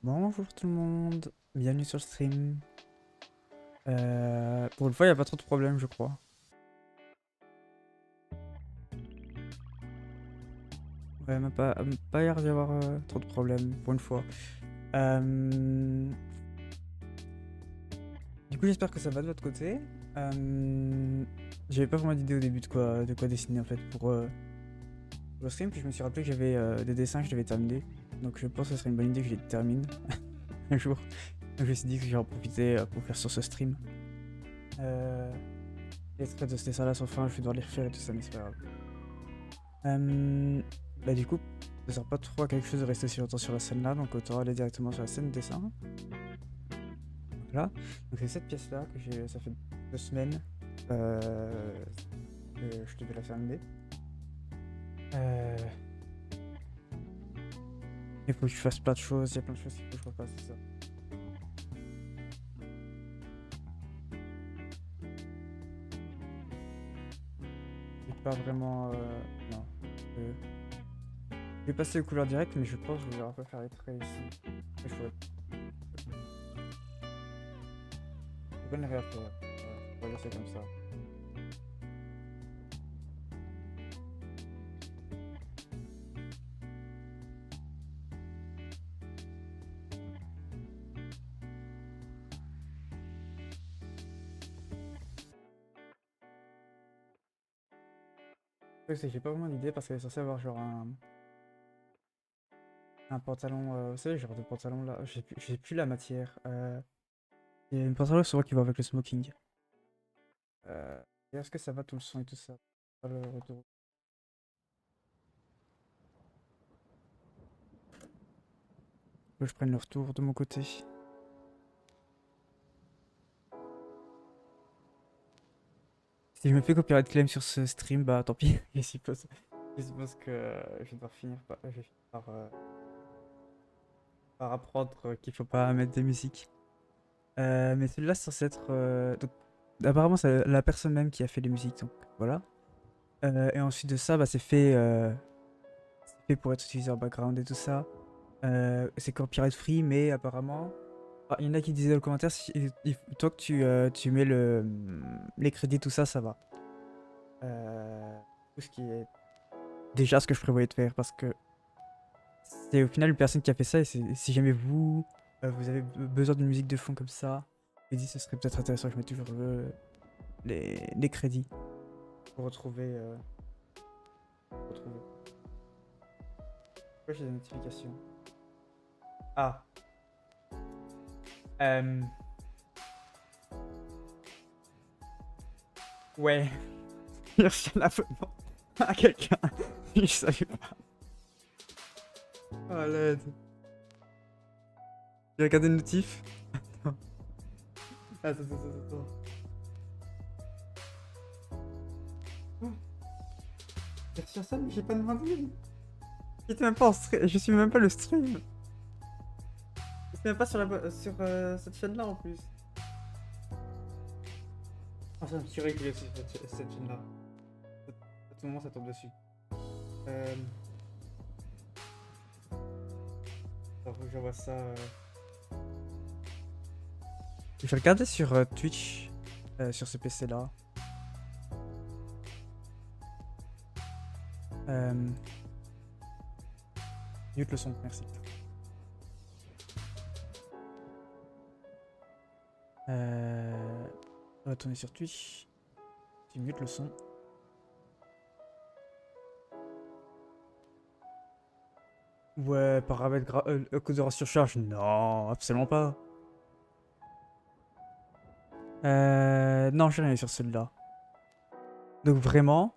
Bonjour tout le monde, bienvenue sur le stream. Pour une fois, il n'y a pas trop de problèmes, je crois. Ouais, pas l'air d'y avoir trop de problèmes, pour une fois. Euh, Du coup, j'espère que ça va de votre côté. J'avais pas vraiment d'idée au début de quoi dessiner en fait pour le stream, puis je me suis rappelé que j'avais des dessins que je devais terminer. Donc je pense que ce serait une bonne idée que je les termine un jour. Donc je me suis dit que j'en profiter pour faire sur ce stream. Euh, Les traits de ce dessin là sont fins, je vais devoir les refaire et tout ça, mais c'est pas grave. Euh, Bah du coup, ça sert pas trop à quelque chose de rester aussi longtemps sur la scène là, donc autant aller directement sur la scène de dessin. Voilà. Donc c'est cette pièce là que j'ai, ça fait 2 semaines que je devais la terminer. Euh, Il faut que je fasse plein de choses, il y a plein de choses qu'il faut que je refasse, c'est ça. J'ai pas vraiment... non. Euh, je vais passer aux couleurs directes, mais je pense que je vais un peu faire les traits ici. Et je pourrais pas les réappeler. On va dire ça comme ça. Le truc, c'est que j'ai pas vraiment d'idée parce qu'elle est censée avoir genre un pantalon, vous savez, genre de pantalon là, j'ai plus la matière. Il y a une pantalon sur moi qui va avec le smoking. Et est-ce que ça va tout le son et tout ça? Pas le retour. Faut que je prenne le retour de mon côté. Si je me fais copyright claim sur ce stream, bah tant pis. Je suppose que je vais devoir finir je vais finir par apprendre qu'il faut pas mettre des musiques. Mais celui-là, c'est censé être. Donc, apparemment, c'est la personne même qui a fait les musiques, donc voilà. Et ensuite de ça, bah, c'est fait pour être utilisé en background et tout ça. C'est copyright free, mais apparemment. Ah, il y en a qui disaient dans le commentaire, toi que tu mets les crédits, tout ça, ça va. Tout ce qui est déjà ce que je prévoyais de faire, parce que c'est au final une personne qui a fait ça, et si jamais vous avez besoin d'une musique de fond comme ça, je me dis ce serait peut-être intéressant que je mette toujours les crédits pour retrouver. Pourquoi j'ai des notifications? Ah, euh, ouais, j'ai reçu un abonnement à quelqu'un, je savais pas. Oh l'aide. J'ai regardé le notif. Attends. Oh, j'ai reçu ça, mais j'ai pas demandé. J'étais même pas en stream, je suis même pas le stream. Je suis même pas sur cette chaîne-là en plus. Ah, c'est un petit réglé sur cette chaîne-là. À tout moment, ça tombe dessus. Euh... Alors, faut que j'envoie ça. Je vais regarder sur Twitch, sur ce PC-là. Mute le son, merci. On va tourner sur Twitch. Tu mute le son. Ouais, paramètres cause de surcharge. Non, absolument pas. Non, j'ai rien sur celui-là. Donc vraiment,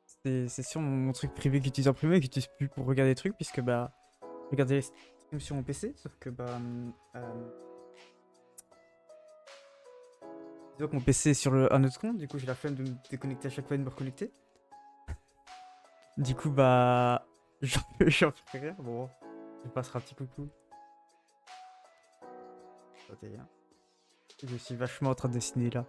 c'est sur mon truc privé que j'utilise en privé et que j'utilise plus pour regarder des trucs, puisque bah, regarder les streams sur mon PC, sauf que bah, disons que mon PC est sur un autre compte, du coup j'ai la flemme de me déconnecter à chaque fois et de me reconnecter. Du coup bah, j'en fais rien. Bon, je passerai un petit coucou. 21. Je suis vachement en train de dessiner là.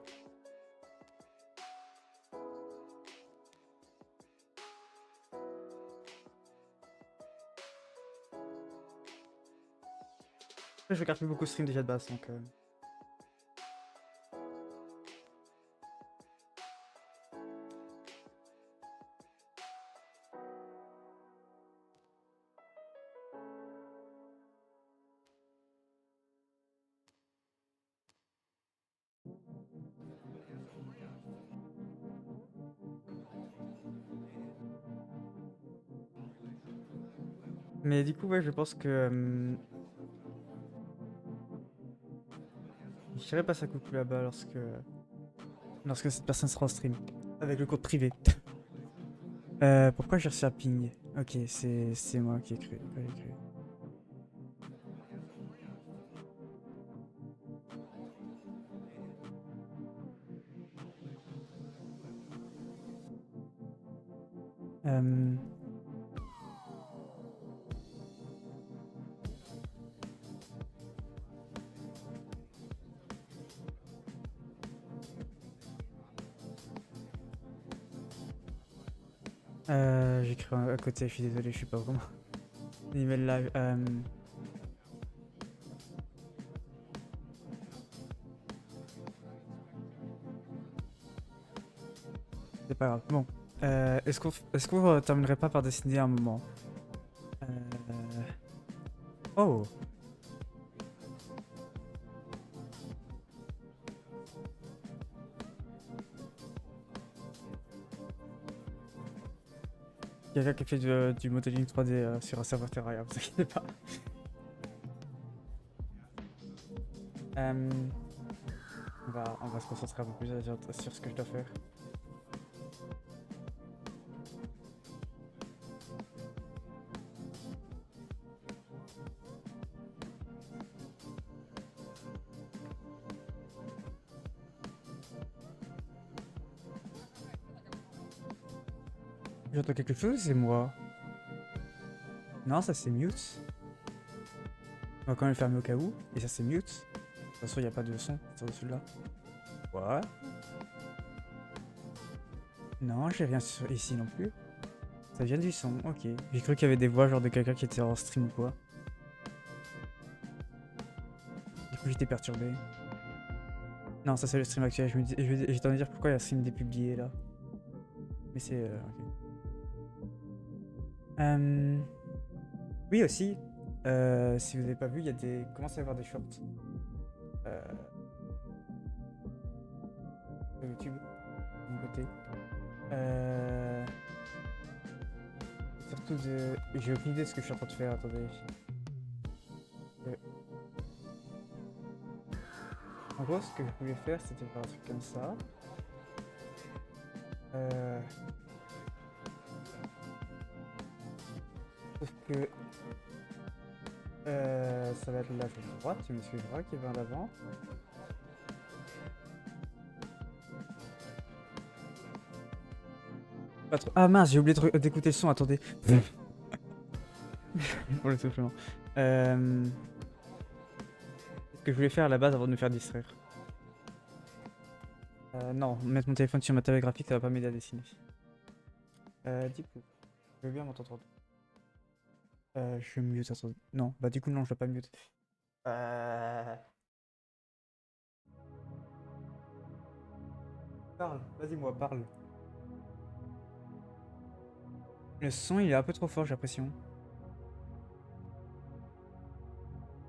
Je regarde plus beaucoup de stream déjà de base, donc... Mais du coup, ouais, je pense que... je dirais pas ça coucou là-bas lorsque cette personne sera en stream. Avec le compte privé. Pourquoi j'ai reçu un ping? Ok, c'est moi qui ai créé. Euh... J'ai écrit à côté, je suis désolé, je suis pas vraiment. Email live. C'est pas grave. Bon. Est-ce qu'on terminerait pas par dessiner un moment? Oh! Quelqu'un qui fait du modeling 3D sur un serveur Terraria, vous inquiétez pas. On va se concentrer un peu plus sur ce que je dois faire. J'entends quelque chose, c'est moi. Non, ça c'est mute. On va quand même le fermer au cas où. Et ça c'est mute. De toute façon, il n'y a pas de son sur celui-là. Quoi? Non, j'ai rien sur ici non plus. Ça vient du son, ok. J'ai cru qu'il y avait des voix genre de quelqu'un qui était en stream ou quoi. Du coup, j'étais perturbé. Non, ça c'est le stream actuel. J'étais en train de dire pourquoi il y a un stream dépublié là. Mais c'est... ok. Oui aussi, si vous n'avez pas vu, il y a des... commence à y avoir des shorts. Sur YouTube, de mon côté. Surtout de... J'ai aucune idée de ce que je suis en train de faire, attendez. En gros, ce que je voulais faire, c'était faire un truc comme ça. Sauf que... ça va être la jambe droite, tu me suivras, qui va en avant. Pas trop... Ah mince, j'ai oublié d'écouter le son, attendez. Pour le soufflement. Ce que je voulais faire à la base avant de me faire distraire. Non, mettre mon téléphone sur ma tablette graphique, ça va pas m'aider à dessiner. Du coup, je veux bien m'entendre. Je suis mieux, ça se... Non, bah du coup non, je dois pas mieux. Parle, vas-y moi, parle. Le son il est un peu trop fort, j'ai l'impression.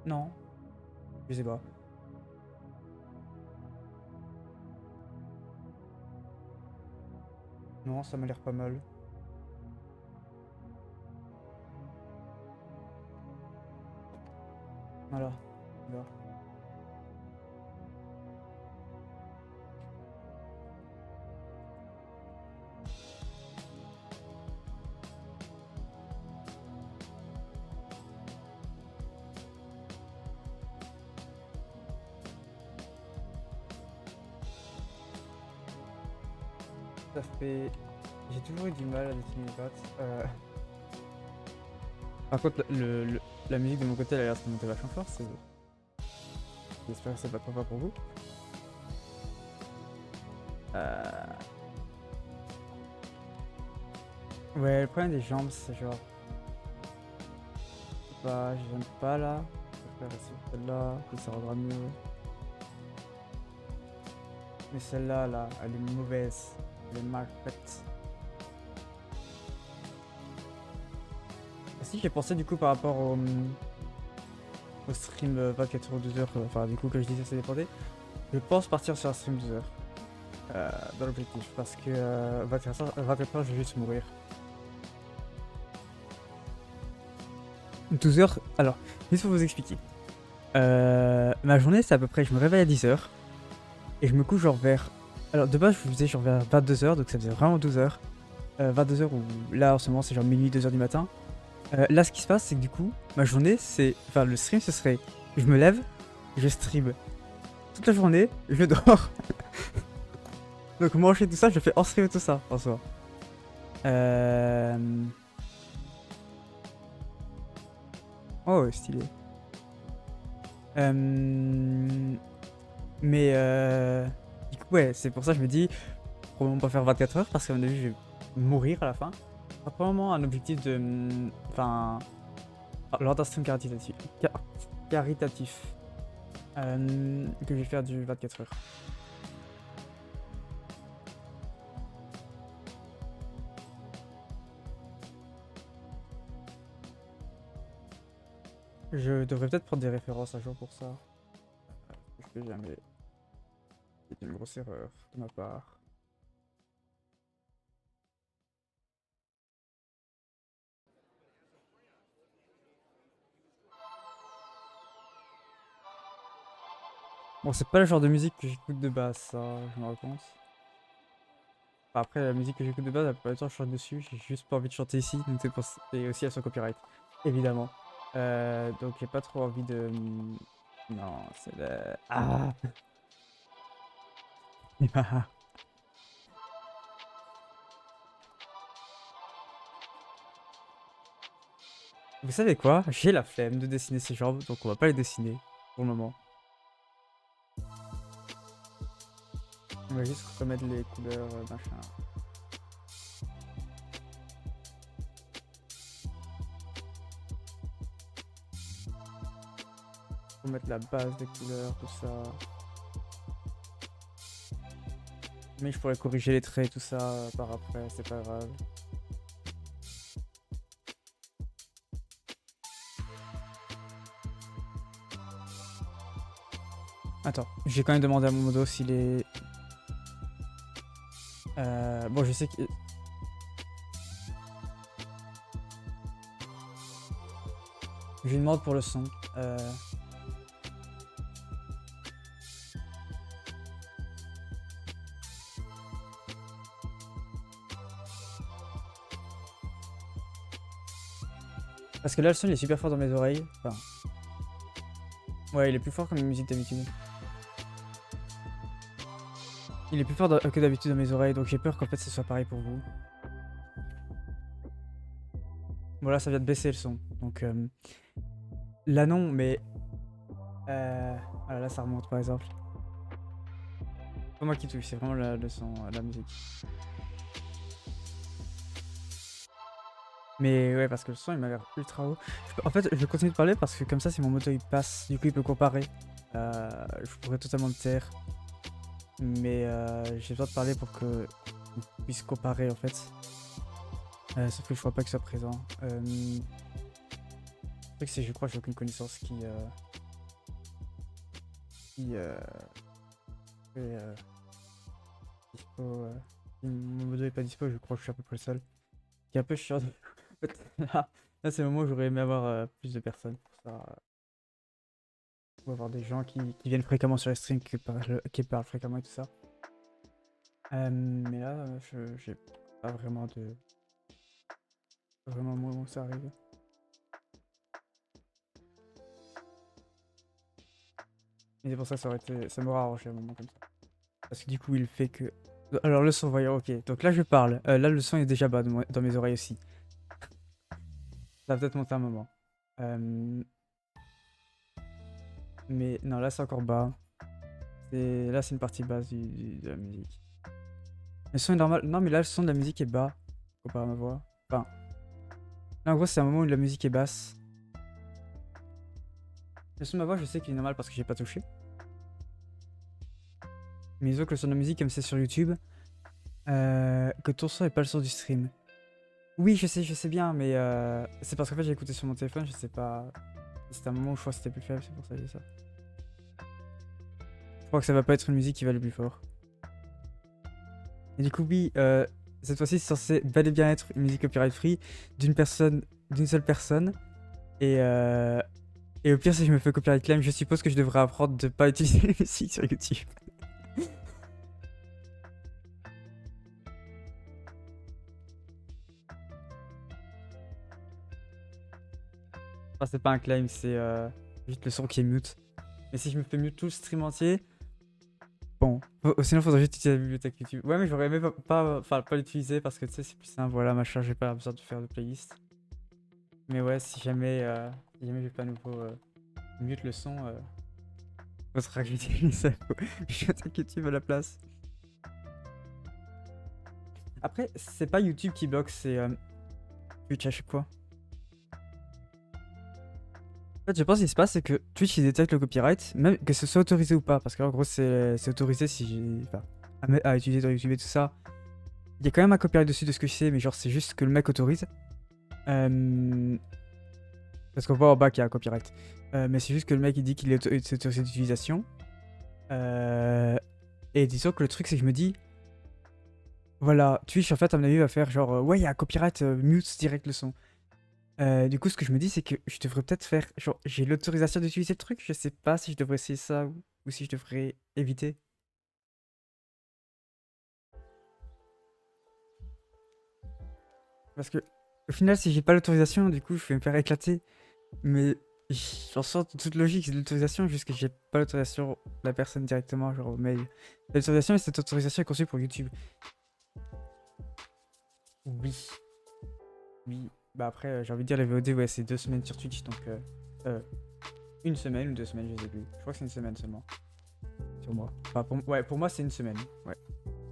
Non, je sais pas. Non, ça m'a l'air pas mal. Voilà. Voilà. Ça fait... J'ai toujours eu du mal à dessiner les pattes. Par contre, la musique de mon côté, elle a l'air de monter vachement fort. J'espère que c'est pas trop fort pour vous. Ouais, le problème des jambes, c'est genre... Bah, j'aime pas là. faire essayer celle-là, que ça rendra mieux. Mais celle-là, là, elle est mauvaise. Elle est mal faite. Si, j'ai pensé du coup par rapport au stream 24 h 12 h, enfin du coup que je disais ça dépendait. Je pense partir sur un stream 12 h dans l'objectif parce que 24 h je vais juste mourir. 12 h, alors, juste pour vous expliquer. Ma journée c'est à peu près, je me réveille à 10 h et je me couche genre vers... Alors de base je vous faisais genre vers 22 h, donc ça faisait vraiment 12 h. 22 h où là en ce moment c'est genre minuit, 2 h du matin. Là, ce qui se passe, c'est que du coup, ma journée, c'est. Enfin, le stream, ce serait. Je me lève, je stream toute la journée, je dors. Donc, manger tout ça, je fais en stream tout ça, en soi. Oh, ouais, stylé. Mais. Du coup, ouais, c'est pour ça que je me dis. Probablement pas faire 24 h parce qu'à mon avis, je vais mourir à la fin. Probablement un objectif de. Enfin. Lors d'un stream caritatif. Caritatif. Que je vais faire du 24 h. Je devrais peut-être prendre des références à jour pour ça. Je fais jamais. C'est une grosse erreur de ma part. Bon, c'est pas le genre de musique que j'écoute de base, ça, je me rends compte. Enfin, après, la musique que j'écoute de base, la plupart du temps, je chante dessus. J'ai juste pas envie de chanter ici, donc c'est pour... et aussi à son copyright, évidemment. Donc j'ai pas trop envie de... Non, c'est le... Ah. Vous savez quoi? J'ai la flemme de dessiner ses jambes, donc on va pas les dessiner pour le moment. On va juste remettre les couleurs, machin. Remettre la base des couleurs, tout ça. Mais je pourrais corriger les traits, tout ça, par après, c'est pas grave. Attends, j'ai quand même demandé à mon modo s'il est... Bon, je sais que... Je lui demande pour le son. Parce que là, le son il est super fort dans mes oreilles. Enfin... Ouais, il est plus fort que mes musiques d'habitude. Il est plus fort que d'habitude dans mes oreilles, donc j'ai peur qu'en fait ce soit pareil pour vous. Bon là ça vient de baisser le son, donc là non, mais voilà, là ça remonte par exemple. C'est pas moi qui touche, c'est vraiment le son, la musique. Mais ouais, parce que le son il m'a l'air ultra haut. En fait, je vais continuer de parler parce que comme ça, si mon moto il passe, du coup il peut comparer. Je pourrais totalement me taire. Mais j'ai besoin de parler pour que on puisse comparer en fait. Sauf que je vois pas que ça soit présent. C'est vrai que je crois que j'ai aucune connaissance qui est dispo. Si mon modo est pas dispo, je crois que je suis à peu près le seul. Qui est un peu chiant. En fait, là c'est le moment où j'aurais aimé avoir plus de personnes pour ça. Pour avoir des gens qui viennent fréquemment sur les streams, qui parlent fréquemment et tout ça. Mais là, j'ai pas vraiment de... Vraiment moment où ça arrive. Et c'est pour ça que ça m'aura arrangé un moment comme ça. Parce que du coup, il fait que... Alors le son, voyons, ok. Donc là, je parle. Là, le son est déjà bas dans mes oreilles aussi. Ça va peut-être monter un moment. Mais non, là, c'est encore bas. Là, c'est une partie basse de la musique. Le son est normal. Non, mais là, le son de la musique est bas. Comparé à ma voix. Enfin... Là, en gros, c'est un moment où la musique est basse. Le son de ma voix, je sais qu'il est normal parce que j'ai pas touché. Mais disons que le son de la musique, comme c'est sur YouTube, que ton son est pas le son du stream. Oui, je sais bien, mais c'est parce qu'en fait j'ai écouté sur mon téléphone, je sais pas. C'était un moment où je crois que c'était plus faible, c'est pour ça que j'ai ça. Je crois que ça va pas être une musique qui va le plus fort. Et du coup, oui, cette fois-ci, c'est censé bel et bien être une musique copyright free d'une seule personne. Et au pire, si je me fais copyright claim, je suppose que je devrais apprendre de pas utiliser les musiques sur YouTube. Enfin, c'est pas un claim, c'est juste le son qui est mute. Mais si je me fais mute tout le stream entier, bon. Sinon, faudrait juste utiliser la bibliothèque YouTube. Ouais, mais j'aurais aimé pas l'utiliser parce que tu sais, c'est plus simple. Voilà, machin, j'ai pas besoin de faire de playlist. Mais ouais, si jamais j'ai pas à nouveau mute le son, faudra que j'utilise la bibliothèque YouTube à la place. Après, c'est pas YouTube qui bloque, c'est Twitch à chaque fois. En fait, je pense qu'il se passe, c'est que Twitch il détecte le copyright, même que ce soit autorisé ou pas, parce qu'en gros, c'est autorisé si j'ai. Enfin, à utiliser dans YouTube et tout ça. Il y a quand même un copyright dessus de ce que je sais, mais genre, c'est juste que le mec autorise. Parce qu'on voit en bas qu'il y a un copyright. Mais c'est juste que le mec il dit qu'il est autorisé d'utilisation. Et disons que le truc, c'est que je me dis. Voilà, Twitch en fait, à mon avis, va faire genre, ouais, il y a un copyright, mute direct le son. Du coup, ce que je me dis, c'est que je devrais peut-être faire. Genre, j'ai l'autorisation d'utiliser le truc. Je sais pas si je devrais essayer ça ou si je devrais éviter. Parce que, au final, si j'ai pas l'autorisation, du coup, je vais me faire éclater. Mais j'en sors de toute logique, c'est de l'autorisation, juste que j'ai pas l'autorisation de la personne directement, genre au mail. L'autorisation, et cette autorisation est conçue pour YouTube. Oui. Oui. Bah après, j'ai envie de dire, les VOD, ouais, c'est 2 semaines sur Twitch, donc. Une semaine ou 2 semaines, je sais plus. Je crois que c'est une semaine seulement. Sur moi. Enfin, ouais, pour moi, c'est une semaine. Ouais.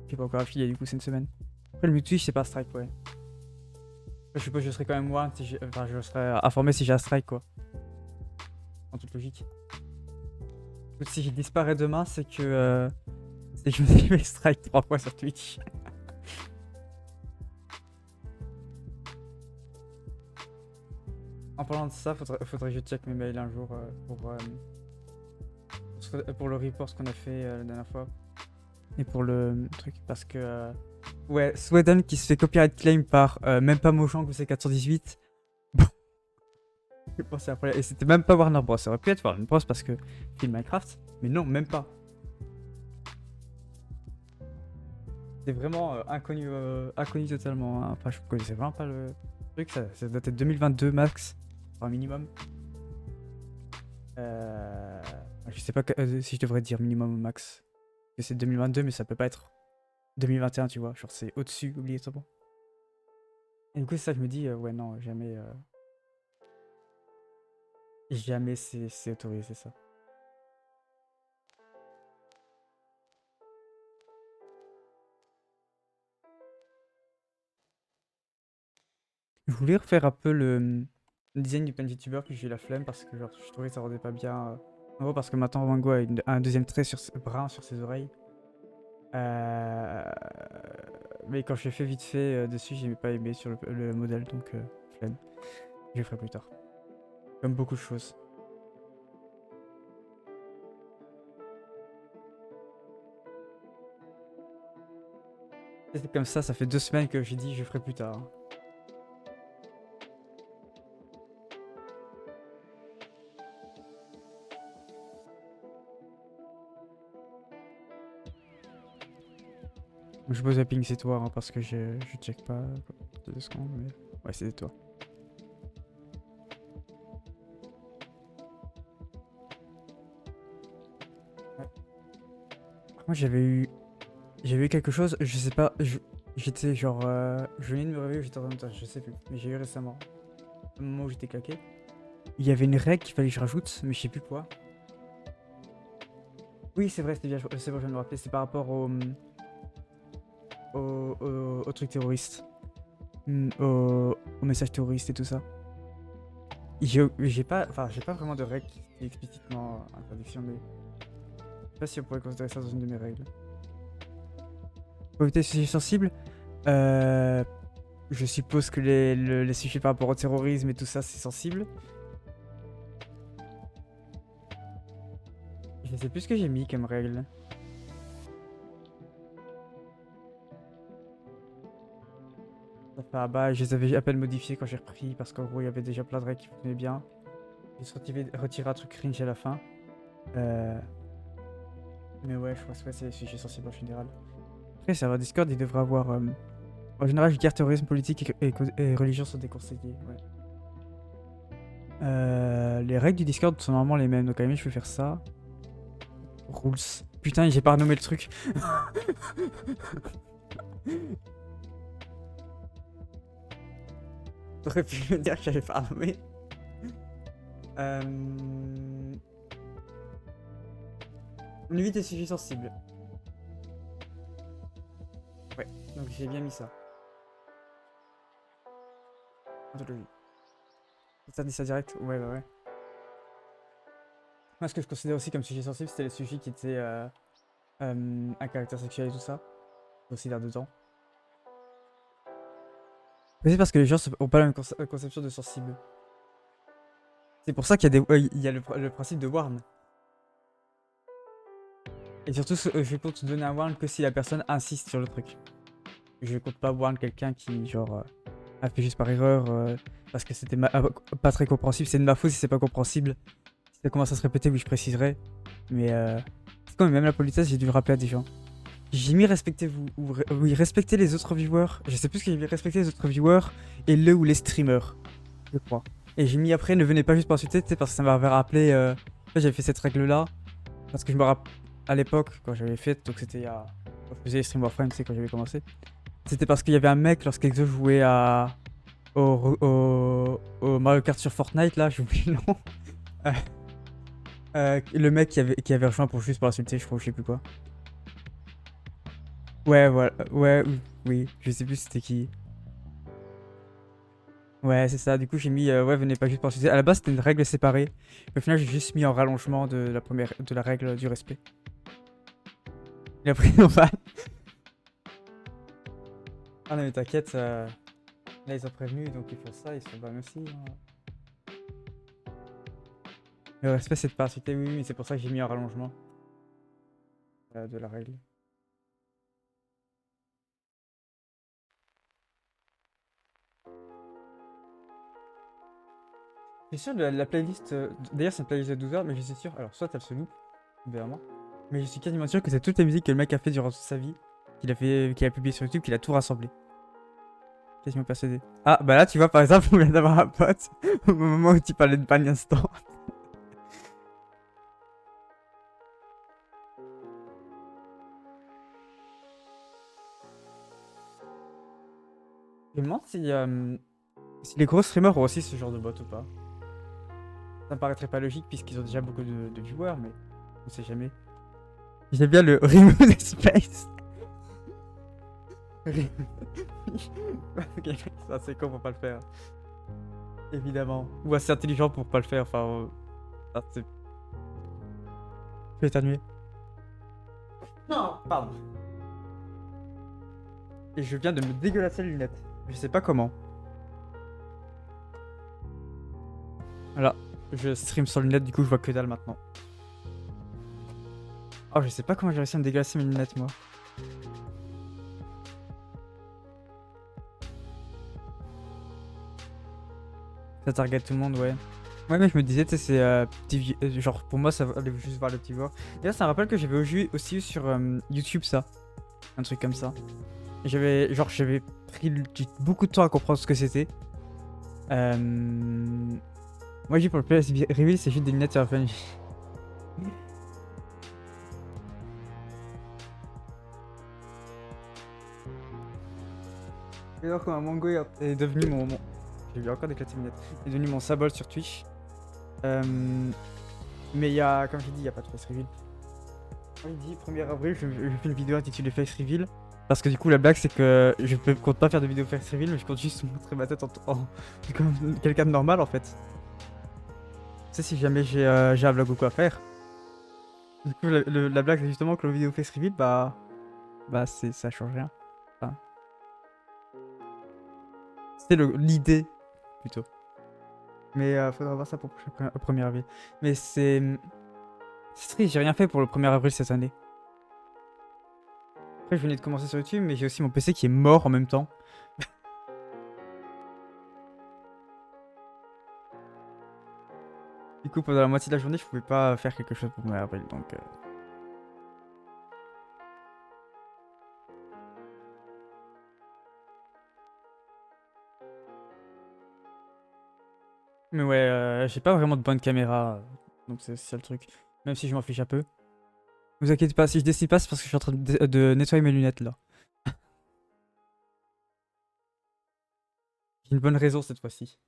J'ai pas encore affilié, du coup, c'est une semaine. Après, le mute Twitch, c'est pas strike, ouais. Je suppose que je serais quand même warned si enfin, je serais informé si j'ai un strike, quoi. En toute logique. Si je disparais demain, c'est que je me suis fait strike 3 fois sur Twitch. En parlant de ça, faudrait que je check mes mails un jour pour le report qu'on a fait la dernière fois. Et pour le truc, parce que. Ouais, Sweden qui se fait copyright claim par même pas Mojang ou C418. Bon, c'est un problème. Et c'était même pas Warner Bros. Ça aurait pu être Warner Bros. Parce que film Minecraft, mais non, même pas. C'est vraiment inconnu totalement, hein. Enfin, je connaissais vraiment pas le truc. Ça datait de 2022 max, enfin minimum. Je sais pas si je devrais dire minimum ou max. Parce que c'est 2022, mais ça peut pas être 2021, tu vois. Genre, c'est au-dessus, obligatoirement. Et du coup, c'est ça, je me dis, ouais, non, jamais. Jamais c'est autorisé, ça. Je voulais refaire un peu le design du pen VTuber, puis j'ai eu la flemme parce que genre, je trouvais que ça rendait pas bien. En gros, parce que maintenant, Wango a un deuxième trait brun sur ses oreilles. Mais quand j'ai fait vite fait dessus, j'ai pas aimé sur le modèle, donc flemme. Je le ferai plus tard. Comme beaucoup de choses. C'est comme ça fait 2 semaines que j'ai dit je ferai plus tard. Je pose la ping, c'est toi, hein, parce que je check pas 2 secondes, mais ouais, c'est toi. Ouais. Moi j'avais eu quelque chose, je sais pas, j'étais genre, je venais de me réveiller, j'étais en train de je sais plus, mais j'ai eu récemment, au moment où j'étais claqué. Il y avait une règle qu'il fallait que je rajoute, mais je sais plus quoi. Oui, c'est vrai, c'était bien, c'est bon, je viens de me rappeler, c'est par rapport au truc terroriste. Au message terroriste et tout ça. j'ai pas vraiment de règle qui est explicitement interdiction, mais je sais pas si on pourrait considérer ça dans une de mes règles. Pour éviter les sujets sensibles, euh, je suppose que les sujets par rapport au terrorisme et tout ça, c'est sensible. Je sais plus ce que j'ai mis comme règle. Ah bah, je les avais à peine modifiés quand j'ai repris parce qu'en gros, il y avait déjà plein de règles qui fonctionnaient bien. J'ai juste retiré un truc cringe à la fin. Euh, Mais ouais, je pense que c'est les sujets sensibles en général. Après, serveur Discord, il devrait avoir. En général, je dis terrorisme politique et religion sont déconseillés. Ouais. Les règles du Discord sont normalement les mêmes, donc à la limite, je peux faire ça. Rules. Putain, j'ai pas renommé le truc. T'aurais pu me dire que j'avais pas renommé. On évite les sujets sensibles. Ouais, donc j'ai bien mis ça. Anthologie. Ça dit ça direct? Ouais, bah ouais. Moi, ce que je considère aussi comme sujet sensible, c'était les sujets qui étaient à caractère sexuel et tout ça. Je considère dedans. Mais c'est parce que les gens ont pas la même conception de sensible. C'est pour ça qu'il y a, il y a le principe de warn. Et surtout, je compte donner un warn que si la personne insiste sur le truc. Je compte pas warn quelqu'un qui, genre, a fait juste par erreur parce que c'était pas très compréhensible. C'est de ma faute si c'est pas compréhensible. Si ça commence à se répéter, oui, je préciserai. Mais c'est quand même la politesse, j'ai dû le rappeler à des gens. J'ai mis respectez-vous, ou oui, respectez les autres viewers. Je sais plus ce que j'ai mis, respectez les autres viewers et le ou les streamers, je crois. Et j'ai mis après, ne venez pas juste pour insulter, tu sais, parce que ça m'avait rappelé. En fait, j'avais fait cette règle-là. Parce que je me rappelle, à l'époque, quand j'avais fait, donc c'était quand je faisais les stream Warframe, tu sais, quand j'avais commencé. C'était parce qu'il y avait un mec, lorsqu'Exo jouait au Mario Kart sur Fortnite, là, j'ai oublié le nom. Le mec qui avait rejoint juste pour l'insulter, je crois, ou je sais plus quoi. Ouais, voilà. Ouais, oui. Je sais plus c'était qui. Ouais, c'est ça. Du coup, j'ai mis ouais, venez pas juste pour insulter. À la base, c'était une règle séparée. Mais au final, j'ai juste mis en rallongement de la règle du respect. Il a pris nos balles. Ah non, mais t'inquiète. Là, ils ont prévenu, donc ils font ça. Ils sont ban aussi. Hein. Le respect, c'est de pas insulter. Oui, mais c'est pour ça que j'ai mis en rallongement de la règle. C'est sûr, la playlist. D'ailleurs, c'est une playlist de 12 heures, mais je suis sûr. Alors, soit elle se loupe, évidemment. Mais je suis quasiment sûr que c'est toutes les musiques que le mec a fait durant toute sa vie, qu'il a publié sur YouTube, qu'il a tout rassemblé. Quasiment persuadé. Ah, bah là, tu vois, par exemple, on vient d'avoir un pote au moment où tu parlais de ban instant. Je me demande si les gros streamers ont aussi ce genre de bot ou pas. Ça me paraîtrait pas logique puisqu'ils ont déjà beaucoup de viewers, mais on sait jamais. J'aime bien le remove the space. Ok, c'est assez con pour pas le faire. Évidemment. Ou assez intelligent pour pas le faire, enfin... c'est... Je vais éternuer. Non, pardon. Et je viens de me dégueulasser les lunettes. Je sais pas comment. Voilà. Je stream sans lunettes, du coup je vois que dalle maintenant. Oh, je sais pas comment j'ai réussi à me dégueulasser mes lunettes, moi. Ça target tout le monde, ouais. Ouais, mais je me disais, tu sais, c'est petit genre pour moi, ça va aller juste voir le petit joueur. D'ailleurs, ça me rappelle que j'avais aussi eu sur YouTube ça. Un truc comme ça. J'avais pris beaucoup de temps à comprendre ce que c'était. Moi, j'ai pour le PS Reveal, c'est juste des lunettes sur la fin. Et alors, quand un Mango est devenu mon... J'ai eu encore d'éclater mes lunettes. Il est devenu mon symbole sur Twitch. Mais il y a, comme j'ai dit, il n'y a pas de face reveal. Comme il dit, 1er avril, je fais une vidéo intitulée face reveal. Parce que du coup, la blague, c'est que je compte pas faire de vidéo face reveal, mais je compte juste montrer ma tête comme quelqu'un de normal en fait. sais, si jamais j'ai un vlog ou quoi faire. Du coup, la blague, c'est justement que le vidéo face reveal, ça change rien. Enfin, c'est l'idée, plutôt. Mais faudra voir ça pour le 1er avril. Mais c'est triste, j'ai rien fait pour le 1er avril cette année. Après, je venais de commencer sur YouTube, mais j'ai aussi mon PC qui est mort en même temps. Du coup, pendant la moitié de la journée, je pouvais pas faire quelque chose pour le 1er avril, donc... Mais ouais, j'ai pas vraiment de bonne caméra, donc c'est ça le truc. Même si je m'en fiche un peu. Vous inquiétez pas, si je décide pas, c'est parce que je suis en train de nettoyer mes lunettes là. J'ai une bonne raison cette fois-ci.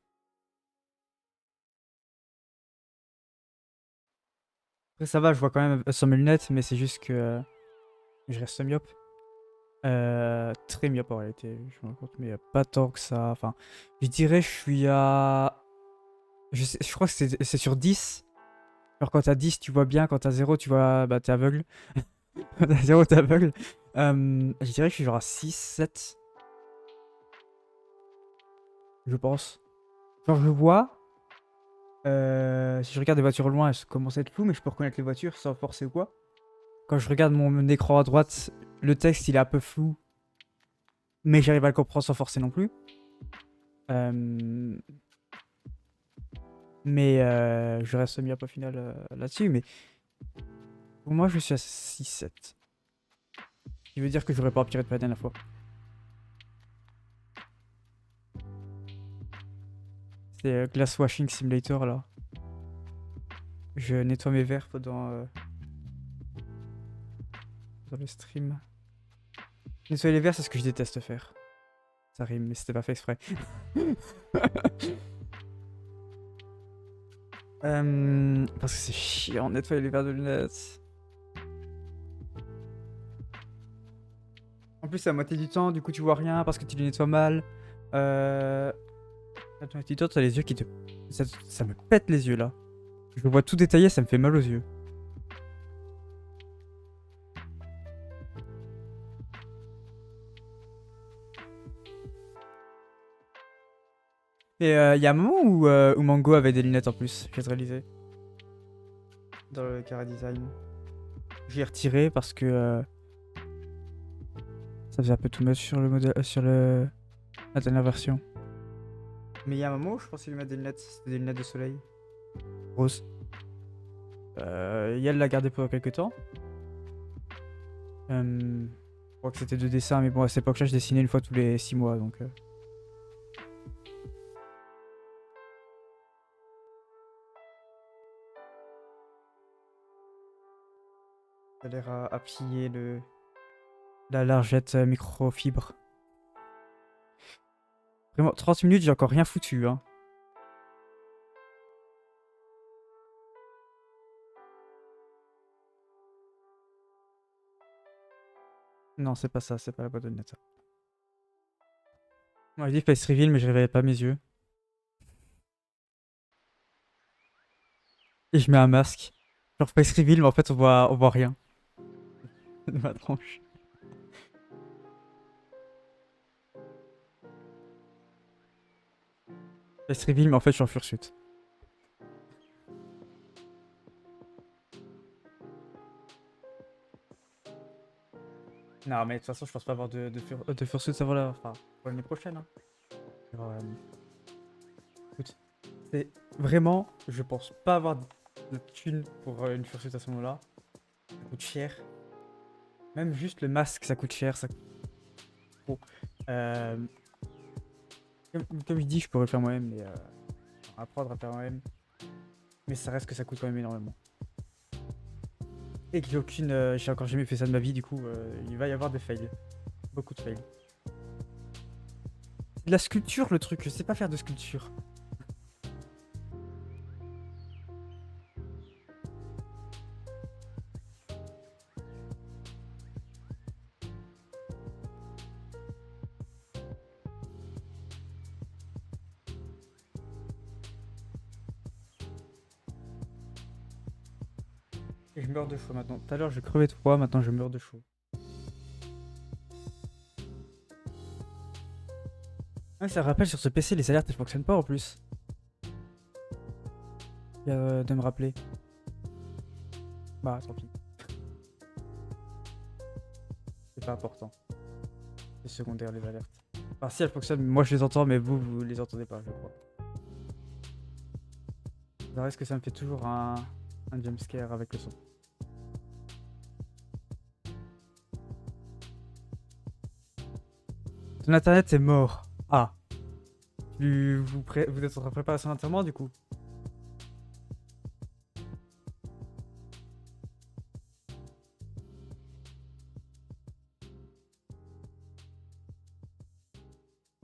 Après, ça va, je vois quand même sur mes lunettes, mais c'est juste que je reste myope. Très myope en réalité, je me rends compte, mais pas tant que ça. Enfin, je dirais je suis à. Je crois que c'est sur 10. Alors quand t'as 10, tu vois bien, quand t'as 0, tu vois. Bah, t'es aveugle. Quand t'as 0, t'es aveugle. Je dirais que je suis genre à 6, 7. Je pense. Genre, je vois. Si je regarde des voitures au loin, elles commencent à être floues, mais je peux reconnaître les voitures sans forcer ou quoi. Quand je regarde mon écran à droite, le texte il est un peu flou, mais j'arrive à le comprendre sans forcer non plus. Euh, Mais je reste mis up au final là-dessus. Mais pour moi, je suis à 6-7. Ce qui veut dire que j'aurais pas empiré depuis la dernière fois. C'est Glass Washing Simulator là. Je nettoie mes verres dans le stream. Nettoyer les verres, c'est ce que je déteste faire. Ça rime, mais c'était pas fait exprès. Parce que c'est chiant de nettoyer les verres de lunettes. En plus, c'est à moitié du temps, du coup, tu vois rien parce que tu les nettoies mal. Attends, t'as les yeux qui te. Ça me pète les yeux là. Je vois tout détaillé, ça me fait mal aux yeux. Et il y a un moment où Mango avait des lunettes en plus, j'ai réalisé. Dans le Cara Design. J'ai retiré parce que ça faisait un peu tout much sur le modèle, la dernière version. Mais il y a un moment où je pensais lui mettre des lunettes, c'était des lunettes de soleil. Rose. Yel l'a gardé pendant quelques temps. Je crois que c'était de dessin, mais bon, à cette époque-là, je dessinais une fois tous les 6 mois, donc... Ça a l'air à plier la largette microfibre. Vraiment, 30 minutes, j'ai encore rien foutu, hein. Non, c'est pas ça, c'est pas la boîte de lunettes. On m'a dit face reveal, mais je réveillais pas mes yeux. Et je mets un masque. Genre face reveal, mais en fait, on voit rien. De ma tronche. Face reveal, mais en fait, je suis en fursuit. Non, mais de toute façon, je pense pas avoir de fursuit avant enfin, pour l'année prochaine. Hein. Genre, écoute, c'est vraiment, je pense pas avoir de thunes pour une fursuit à ce moment-là. Ça coûte cher. Même juste le masque, ça coûte cher. Ça... Bon. Comme je dis, je pourrais le faire moi-même, mais apprendre à faire moi-même. Mais ça reste que ça coûte quand même énormément. Et que j'ai encore jamais fait ça de ma vie, du coup, il va y avoir des fails. Beaucoup de fails. De la sculpture, le truc, je sais pas faire de sculpture. Et je meurs de chaud maintenant. Tout à l'heure, je crevais de froid, maintenant je meurs de chaud. Ouais, ça rappelle sur ce PC, les alertes elles fonctionnent pas en plus. De me rappeler. Bah, tant pis. C'est pas important. C'est secondaire les alertes. Enfin, si elles fonctionnent, moi je les entends, mais vous les entendez pas, je crois. Ça reste que ça me fait toujours un jumpscare avec le son. Ton internet est mort. Ah. Vous êtes en train de préparer son enterrement du coup?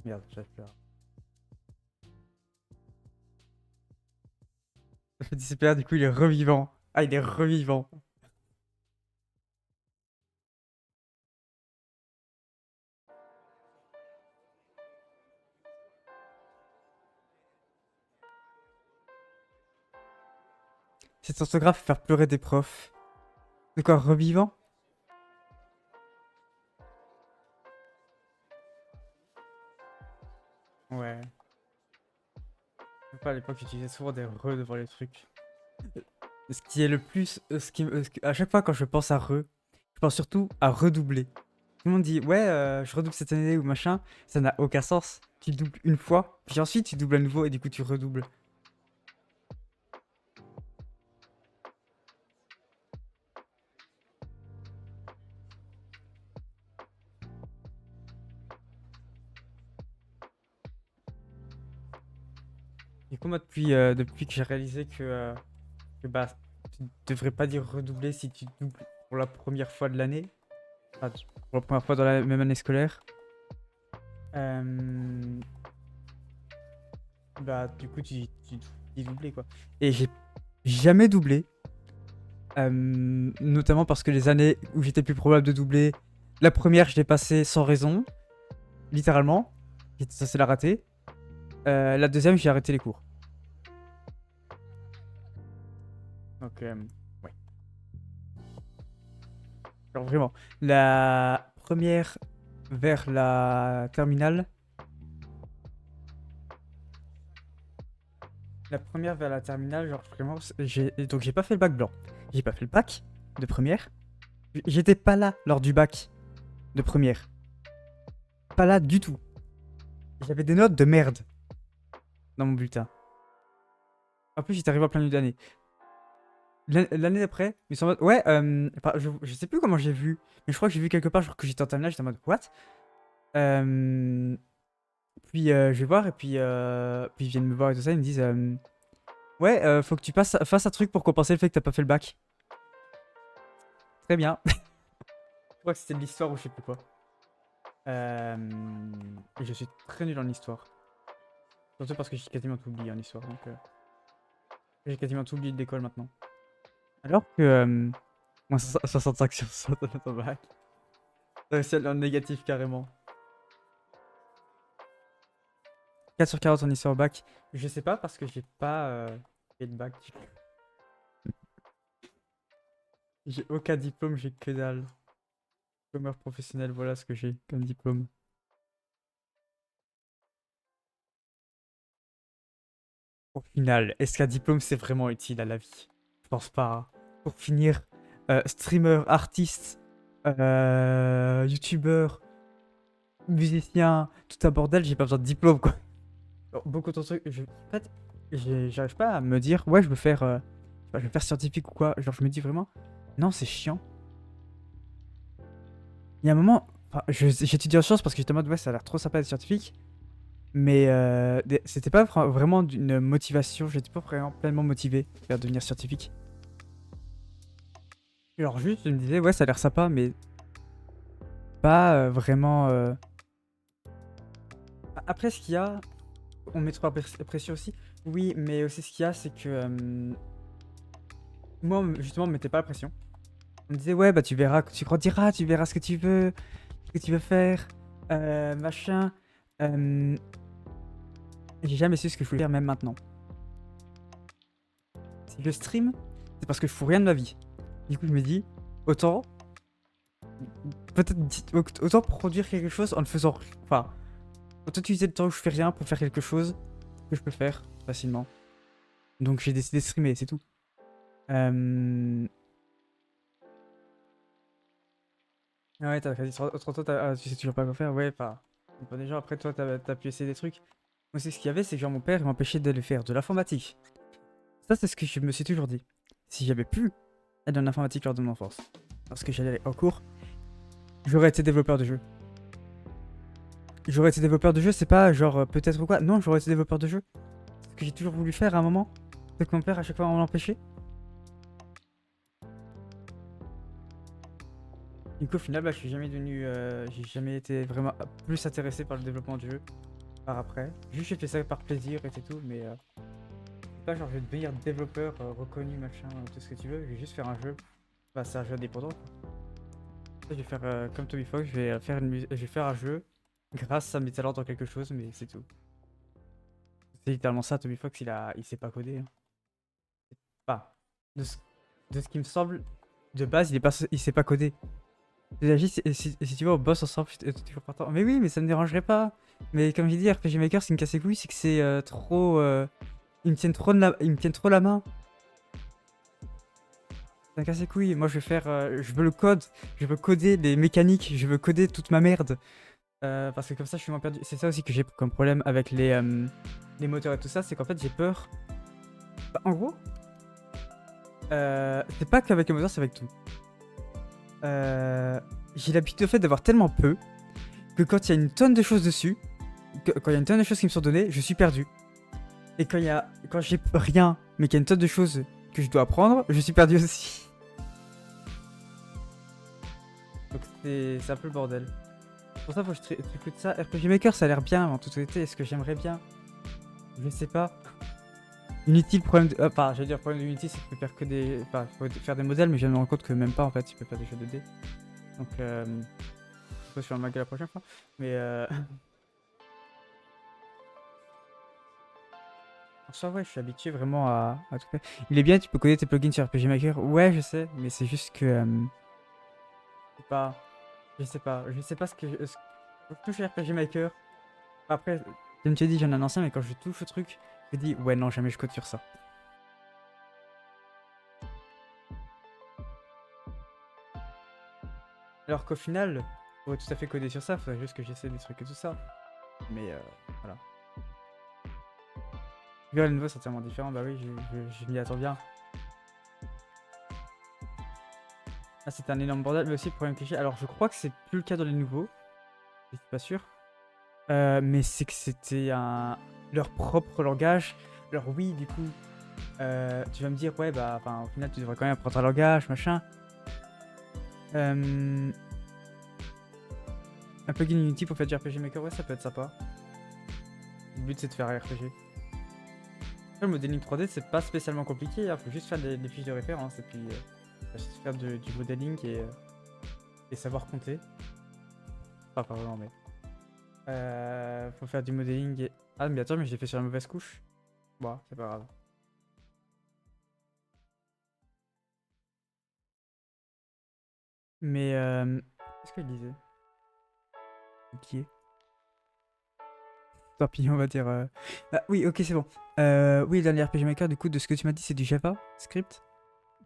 Merde, j'avais peur. Le petit CPR du coup il est revivant. Ah, il est revivant. Cette orthographe faire pleurer des profs. De quoi, revivant? Ouais. Je sais pas, à l'époque j'utilisais souvent des re devant les trucs. Ce qui est le plus. À chaque fois quand je pense à re, je pense surtout à redoubler. Tout le monde dit ouais, je redouble cette année ou machin. Ça n'a aucun sens. Tu doubles une fois, puis ensuite tu doubles à nouveau et du coup tu redoubles. Du coup, moi, depuis que j'ai réalisé que bah, tu devrais pas dire redoubler si tu doubles pour la première fois de l'année. Enfin, pour la première fois dans la même année scolaire. Euh, Bah, du coup, tu dis doubler, quoi. Et j'ai jamais doublé. Notamment parce que les années où j'étais plus probable de doubler, la première, je l'ai passée sans raison, littéralement. J'étais censé la rater. La deuxième, j'ai arrêté les cours. Donc, ouais. Alors vraiment, la première vers la terminale. La première vers la terminale, genre vraiment, donc j'ai pas fait le bac blanc. J'ai pas fait le bac de première. J'étais pas là lors du bac de première. Pas là du tout. J'avais des notes de merde dans mon bulletin. En plus, j'étais arrivé en plein milieu d'année. L'année d'après, ils sont en mode. Ouais, enfin, je sais plus comment j'ai vu, mais je crois que j'ai vu quelque part genre que j'étais en terminale, j'étais en mode what? Euh, je vais voir, et puis ils viennent me voir et tout ça, ils me disent ouais, faut que tu fasses un truc pour compenser le fait que t'as pas fait le bac. Très bien. Je crois que c'était de l'histoire ou je sais plus quoi. Et je suis très nul en histoire. Surtout parce que j'ai quasiment tout oublié en histoire, donc j'ai quasiment tout oublié de l'école maintenant. Alors que moins 65 sur 100 dans ton bac. T'as réussi à aller en négatif carrément. 4 sur 40 en histoire au bac. Je sais pas parce que j'ai pas fait de bac. J'ai aucun diplôme, j'ai que dalle. Diplômeur professionnel, voilà ce que j'ai comme diplôme. Au final, est-ce qu'un diplôme c'est vraiment utile à la vie? Je pense pas, hein. Pour finir, streamer, artiste, youtubeur, musicien, tout un bordel, j'ai pas besoin de diplôme quoi. Alors, beaucoup de trucs. En fait, j'arrive pas à me dire, ouais, je veux faire scientifique ou quoi. Genre, je me dis vraiment, non, c'est chiant. Il y a un moment, enfin, j'étudie en sciences parce que j'étais en mode, ouais, ça a l'air trop sympa d'être scientifique. Mais c'était pas vraiment d'une motivation, j'étais pas vraiment pleinement motivé vers devenir scientifique. Alors, juste, je me disais, ouais, ça a l'air sympa, mais pas vraiment. Après, ce qu'il y a, on met trop la pression aussi. Oui, mais aussi ce qu'il y a, c'est que moi, justement, on me mettait pas la pression. On me disait, ouais, bah tu verras, tu grandiras, tu verras ce que tu veux faire, machin. Euh, J'ai jamais su ce que je voulais faire, même maintenant. Si je stream, c'est parce que je fous rien de ma vie. Du coup, je me dis, autant, peut-être, autant produire quelque chose en ne faisant, enfin, autant utiliser le temps où je fais rien pour faire quelque chose que je peux faire facilement. Donc j'ai décidé de streamer, c'est tout. Ouais, t'as quasi 30 ans, tu sais toujours pas quoi faire, ouais, enfin. Bon, déjà, après, toi, t'as pu essayer des trucs. Moi, c'est ce qu'il y avait, c'est que genre mon père il m'empêchait d'aller faire de l'informatique. Ça, c'est ce que je me suis toujours dit. Si j'avais pu être dans l'informatique lors de mon enfance, parce que j'allais en cours, j'aurais été développeur de jeu. J'aurais été développeur de jeu, c'est pas genre peut-être ou quoi. Non, j'aurais été développeur de jeu. C'est ce que j'ai toujours voulu faire à un moment. C'est que mon père, à chaque fois, m'en empêchait. Du coup, au final, bah, je suis jamais devenu. J'ai jamais été vraiment plus intéressé par le développement du jeu par après. Juste, j'ai fait ça par plaisir et c'est tout, mais c'est pas genre je vais devenir développeur reconnu, machin, tout ce que tu veux. Je vais juste faire un jeu. Bah, c'est un jeu indépendant, quoi. Je vais faire comme Toby Fox, je vais je vais faire un jeu grâce à mes talents dans quelque chose, mais c'est tout. C'est littéralement ça, Toby Fox, il sait pas coder, hein. Enfin, de ce... de ce qui me semble, de base, il sait pas coder. Si tu vois, on bosse ensemble, je suis toujours partant. Mais oui, mais ça me dérangerait pas. Mais comme j'ai dit, RPG Maker, c'est une casse les couilles, c'est que c'est trop. Ils me tiennent ils me tiennent trop la main. C'est un casse les couilles. Moi, je vais faire. Je veux le code. Je veux coder les mécaniques. Je veux coder toute ma merde. Parce que comme ça, je suis moins perdu. C'est ça aussi que j'ai comme problème avec les moteurs et tout ça. C'est qu'en fait, j'ai peur. Bah, en gros, c'est pas qu'avec les moteurs, c'est avec tout. J'ai l'habitude au fait d'avoir tellement peu que quand il y a une tonne de choses dessus, quand il y a une tonne de choses qui me sont données, je suis perdu. Et quand j'ai rien, mais qu'il y a une tonne de choses que je dois apprendre, je suis perdu aussi. Donc c'est un peu le bordel. Pour ça, faut que je t'écoute ça. RPG Maker, ça a l'air bien en toute honnêteté. Est-ce que j'aimerais bien? Je sais pas. Unity, le problème de... Enfin, j'allais dire, le problème de Unity, c'est que tu peux faire que des... Enfin, faut faire des modèles, mais je viens de me rendre compte que même pas, en fait, tu peux faire des jeux 2D. Donc, je sur le manga la prochaine fois. Mais, en soi, ouais, je suis habitué vraiment à tout faire. Il est bien, tu peux coder tes plugins sur RPG Maker. Ouais, je sais, mais c'est juste que... c'est pas... Je sais pas. Je sais pas ce que... Quand je touche à RPG Maker... Après, comme tu as dit, j'en ai un ancien, mais quand je touche au truc, je me dis, ouais, non, jamais je code sur ça. Alors qu'au final, je pourrais tout à fait coder sur ça, faudrait juste que j'essaie des trucs et tout ça. Mais voilà. Vers les nouveaux c'est entièrement différent, bah oui, je m'y attends bien. Ah, c'est un énorme bordel, mais aussi le problème que j'ai. Alors, je crois que c'est plus le cas dans les nouveaux, je suis pas sûr. Mais c'est que c'était leur propre langage. Alors, oui, du coup, tu vas me dire, ouais, bah, au final, tu devrais quand même apprendre un langage, machin. Un plugin Unity pour faire du RPG Maker, ouais, ça peut être sympa. Le but, c'est de faire un RPG. Le modeling 3D, c'est pas spécialement compliqué, hein, faut juste faire des fiches de référence et puis juste faire du modeling et savoir compter. Enfin, pas vraiment, mais. Faut faire du modeling et. Ah, mais attends, mais je l'ai fait sur la mauvaise couche. Bon, c'est pas grave. Mais qu'est-ce que je disais? Oublié. Tant pis, on va dire. Ah, oui, ok, c'est bon. Oui, le dernier RPG Maker, du coup, de ce que tu m'as dit, c'est du Java script.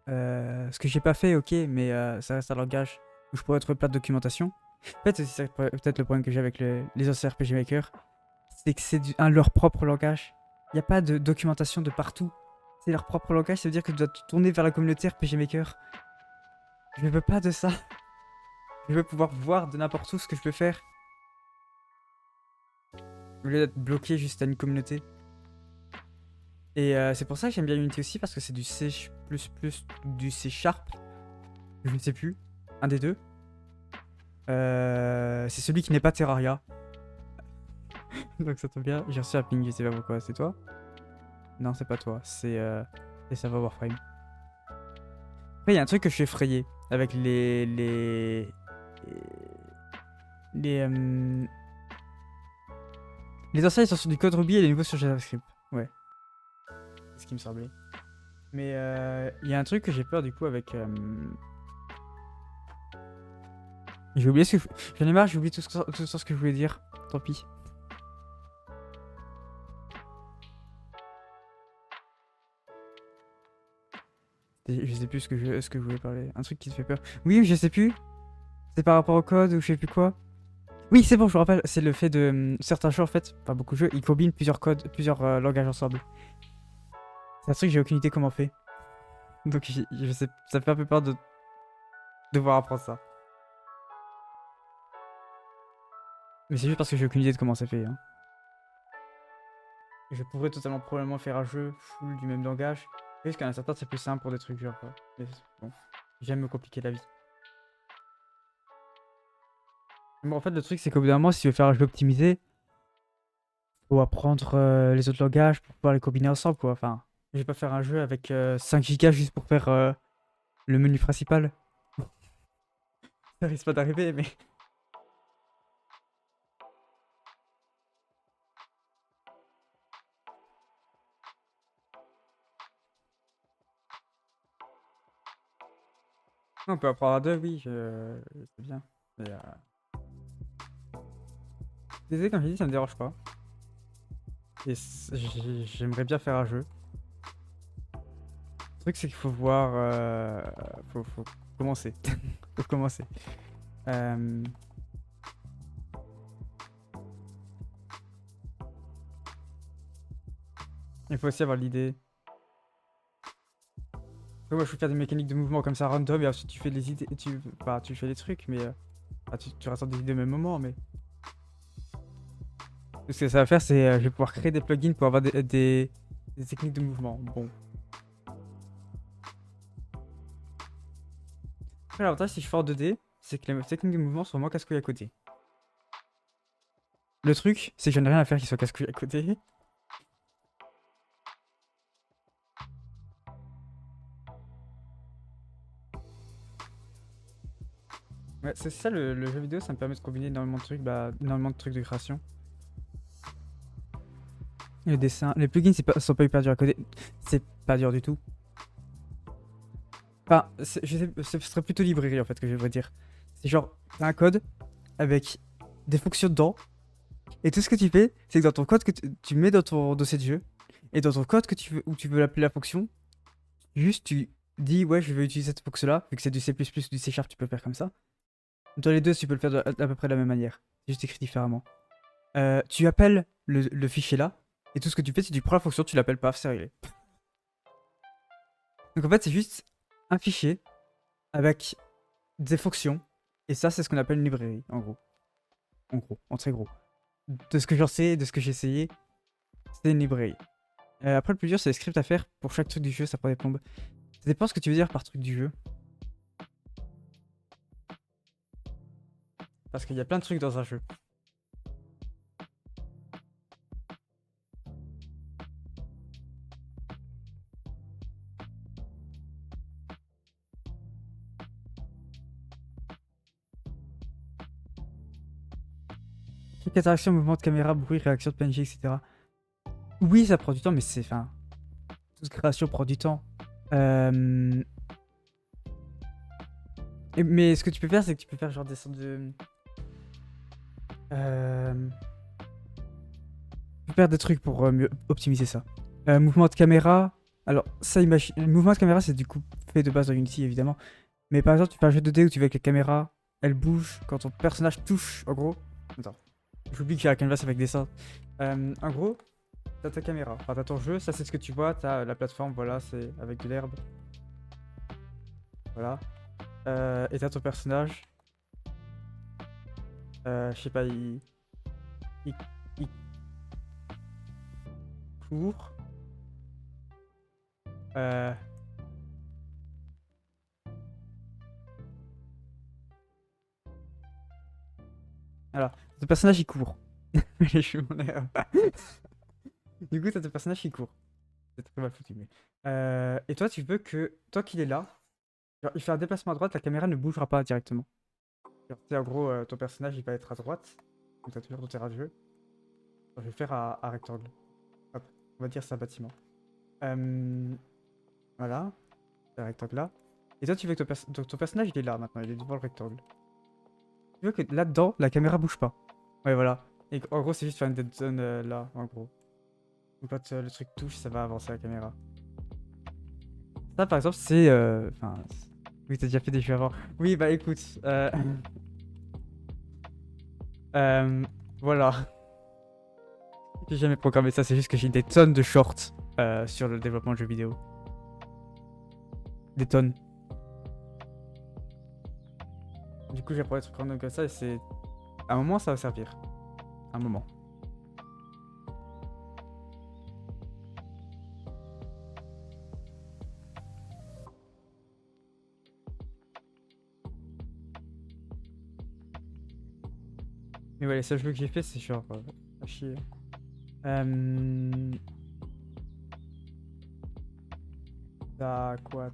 Ce que j'ai pas fait, ok, mais ça reste un langage où je pourrais trouver plein de documentation. En fait, c'est peut-être le problème que j'ai avec les anciens RPG Maker, c'est que c'est leur propre langage. Il n'y a pas de documentation de partout. C'est leur propre langage, ça veut dire que tu dois te tourner vers la communauté RPG Maker. Je ne veux pas de ça. Je veux pouvoir voir de n'importe où ce que je peux faire. Au lieu d'être bloqué juste à une communauté. Et c'est pour ça que j'aime bien Unity aussi, parce que c'est du C++, du C Sharp. Je ne sais plus. Un des deux. C'est celui qui n'est pas Terraria. Donc ça tombe bien. J'ai reçu un ping, je sais pas pourquoi. C'est toi? Non, c'est pas toi. C'est ça va Warframe. Après, il y a un truc que je suis effrayé avec les anciens ils sont sur du code Ruby et les nouveaux sur JavaScript. Ouais. C'est ce qui me semblait. Mais il y a un truc que j'ai peur du coup avec. J'ai oublié ce que. J'en ai marre, j'ai oublié tout ce que je voulais dire. Tant pis. Je sais plus ce que je voulais parler. Un truc qui te fait peur. Oui, je sais plus. C'est par rapport au code ou je sais plus quoi. Oui, c'est bon, je me rappelle. C'est le fait de. Certains jeux en fait, pas beaucoup de jeux, ils combinent plusieurs codes, plusieurs langages ensemble. C'est un truc, j'ai aucune idée comment on fait. Donc je sais, ça me fait un peu peur de devoir apprendre ça. Mais c'est juste parce que j'ai aucune idée de comment ça fait. Hein. Je pourrais totalement probablement faire un jeu full du même langage. Parce qu'à un certain c'est plus simple pour des trucs genre quoi. Mais bon, j'aime me compliquer la vie. Bon, en fait, le truc c'est qu'au bout d'un moment, si tu veux faire un jeu optimisé, faut apprendre les autres langages pour pouvoir les combiner ensemble quoi. Enfin, je vais pas faire un jeu avec 5 gigas juste pour faire le menu principal. Ça risque pas d'arriver, mais. On peut apprendre à deux, oui, c'est bien. Mais, désolé, comme je dis, ça me dérange pas. Et j'aimerais bien faire un jeu. Le truc, c'est qu'il faut voir. Faut commencer. Faut commencer. Euh, Il faut aussi avoir l'idée. Moi, je peux faire des mécaniques de mouvement comme ça random et ensuite tu fais des idées. Tu fais des trucs, mais. Tu rassembles des idées au même moment, mais. Ce que ça va faire, c'est. Je vais pouvoir créer des plugins pour avoir des techniques de mouvement. Bon. Après, l'avantage, si je fais en 2D, c'est que les techniques de mouvement sont moins casse-couilles à côté. Le truc, c'est que j'en ai rien à faire qu'ils soient casse-couilles à côté. Ouais, c'est ça le jeu vidéo, ça me permet de combiner énormément de trucs, énormément de trucs de création. Le dessin, les plugins sont pas hyper durs à coder, c'est pas dur du tout. Enfin, ce serait plutôt librairie en fait que je devrais dire. C'est genre, t'as un code avec des fonctions dedans, et tout ce que tu fais, c'est que dans ton code que tu mets dans ton dossier de jeu, et dans ton code que tu veux, où tu veux l'appeler la fonction, juste tu dis ouais je veux utiliser cette fonction là, vu que c'est du C++ ou du C# tu peux le faire comme ça. Dans les deux tu peux le faire à peu près de la même manière, c'est juste écrit différemment. Tu appelles le fichier là, et tout ce que tu fais, c'est que tu prends la fonction, tu l'appelles paf, c'est réglé. Donc en fait, c'est juste un fichier avec des fonctions, et ça, c'est ce qu'on appelle une librairie, en gros. En gros, en très gros. De ce que j'en sais, de ce que j'ai essayé, c'est une librairie. Après, le plus dur, c'est les scripts à faire pour chaque truc du jeu, ça prend des plombes. Ça dépend ce que tu veux dire par truc du jeu. Parce qu'il y a plein de trucs dans un jeu. Truc interaction, mouvement de caméra, bruit, réaction de PNG, etc. Oui, ça prend du temps, mais c'est. Enfin, toute création prend du temps. Mais ce que tu peux faire, c'est que tu peux faire genre des sortes de. Tu peux faire des trucs pour mieux optimiser ça. Mouvement de caméra. Alors, ça imagine. Le mouvement de caméra, c'est du coup fait de base dans Unity, évidemment. Mais par exemple, tu fais un jeu 2D où tu veux que la caméra, elle bouge quand ton personnage touche, en gros. Attends. J'oublie qu'il y a la canvas avec des seins. En gros, t'as ta caméra. Enfin, t'as ton jeu, ça c'est ce que tu vois. T'as la plateforme, voilà, c'est avec de l'herbe. Voilà. Et t'as ton personnage. Je sais pas, il, il court. Euh, alors, ton personnage il court. Je suis mon herbe. Du coup, t'as ton personnage qui court. C'est très mal foutu, mais. Et toi, tu veux que, toi qu'il est là, genre, il fait un déplacement à droite, la caméra ne bougera pas directement. Genre, tu sais, en gros, ton personnage il va être à droite. Donc, t'as toujours ton terrain de jeu. Je vais faire à rectangle. Hop, on va dire c'est un bâtiment. Euh, Voilà. Le rectangle là. Et toi, tu veux que ton personnage, il est là maintenant, il est devant le rectangle. Tu veux que là-dedans, la caméra bouge pas. Ouais, voilà. Et en gros, c'est juste faire une dead zone là, en gros. Donc quand le truc touche, ça va avancer la caméra. Ça, par exemple, c'est... Enfin... oui, t'as déjà fait des jeux avant. Oui, bah écoute. Euh, voilà. J'ai jamais programmé ça, c'est juste que j'ai des tonnes de shorts sur le développement de jeux vidéo. Des tonnes. Du coup, j'ai appris des trucs random comme ça et c'est... À un moment, ça va servir. Un moment. Mais ouais, les seuls jeux que j'ai fait, c'est genre... à chier. T'as quoi?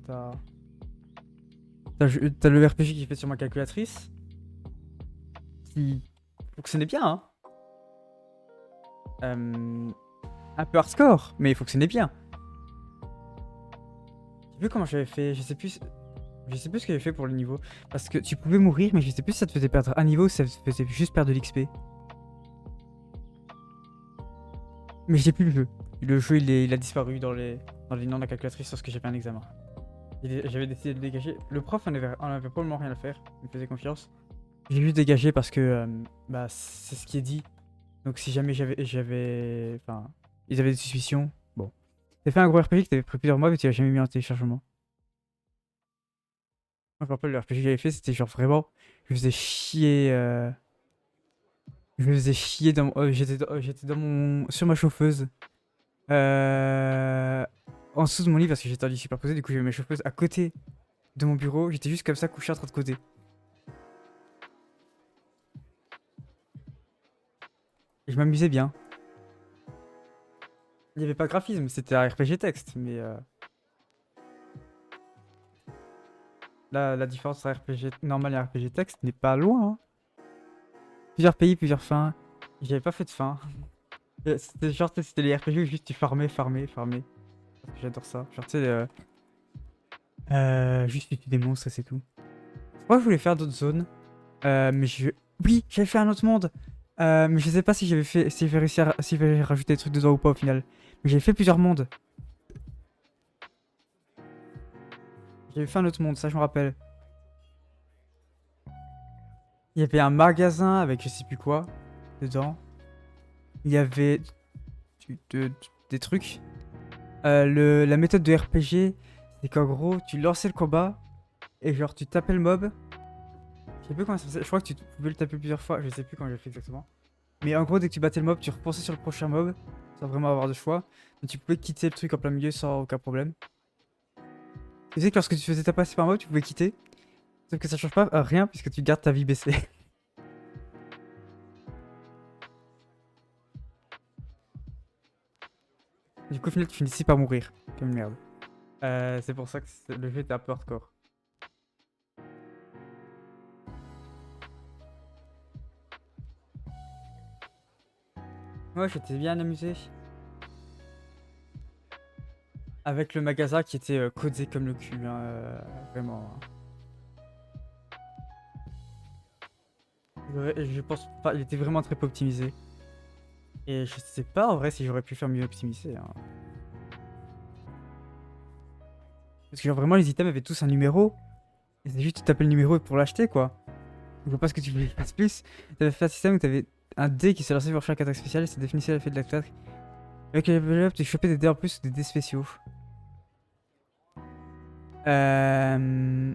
T'as le RPG qui est fait sur ma calculatrice. Qui fonctionnait bien, hein. Un peu hardcore, mais il fonctionnait bien. Tu vu comment j'avais fait? Je sais plus ce que j'avais fait pour le niveau. Parce que tu pouvais mourir, mais je sais plus si ça te faisait perdre un niveau ou si ça te faisait juste perdre de l'XP. Mais j'ai plus le jeu. Le jeu, il a disparu dans les noms de la calculatrice lorsque j'ai fait un examen. J'avais décidé de le dégager. Le prof on avait probablement rien à faire. Il me faisait confiance. J'ai juste dégagé parce que bah, c'est ce qui est dit. Donc si jamais enfin, ils avaient des suspicions. Bon. T'as fait un gros RPG que t'avais pris plusieurs mois mais tu l'as jamais mis en téléchargement. Moi, je me rappelle, le RPG que j'avais fait, c'était genre vraiment. Je me faisais chier. Je me faisais chier dans. J'étais dans mon. Sur ma chauffeuse. Euh... En dessous de mon lit parce que j'étais en lit superposé. Du coup, j'avais ma chauffeuse à côté de mon bureau. J'étais juste comme ça, couché en train de coder. Et je m'amusais bien. Il n'y avait pas de graphisme, c'était un RPG texte. Mais là, la différence entre RPG normal et RPG texte n'est pas loin, hein. Plusieurs pays, plusieurs fins. J'avais pas fait de fin. C'était genre, c'était les RPG où juste tu farmais. J'adore ça. Genre, tu sais, juste tu tues des monstres et c'est tout. Moi, je voulais faire d'autres zones. Mais je. Oui, j'avais fait un autre monde. Mais je sais pas si j'avais fait. Si j'avais réussi à. Si j'avais rajouté des trucs dedans ou pas au final. Mais j'avais fait plusieurs mondes. J'avais fait un autre monde, ça je me rappelle. Il y avait un magasin avec je sais plus quoi dedans. Il y avait des trucs. La méthode de RPG, c'est qu'en gros, tu lançais le combat et genre tu tapais le mob. Je sais plus comment ça se faisait. Je crois que tu pouvais le taper plusieurs fois. Je sais plus comment j'ai fait exactement. Mais en gros, dès que tu battais le mob, tu repensais sur le prochain mob sans vraiment avoir de choix. Mais tu pouvais quitter le truc en plein milieu sans aucun problème. Tu sais que lorsque tu faisais tapasser par un mob, tu pouvais quitter. Sauf que ça change pas rien puisque tu gardes ta vie baissée. Du coup, au final, tu finissais par mourir. Comme une merde. C'est pour ça que le jeu était un peu hardcore. Ouais, j'étais bien amusé. Avec le magasin qui était codé comme le cul, hein, vraiment. Je pense pas, il était vraiment très peu optimisé. Et je sais pas en vrai si j'aurais pu faire mieux optimiser, hein. Parce que genre vraiment les items avaient tous un numéro. Et c'est juste tu tapais le numéro pour l'acheter quoi. Je vois pas ce que tu voulais faire plus. T'avais fait un système où t'avais un dé qui se lançait pour chaque attaque spéciale et ça définissait l'effet de l'attaque. Avec le level up, tu chopais des dés en plus ou des dés spéciaux. Euh...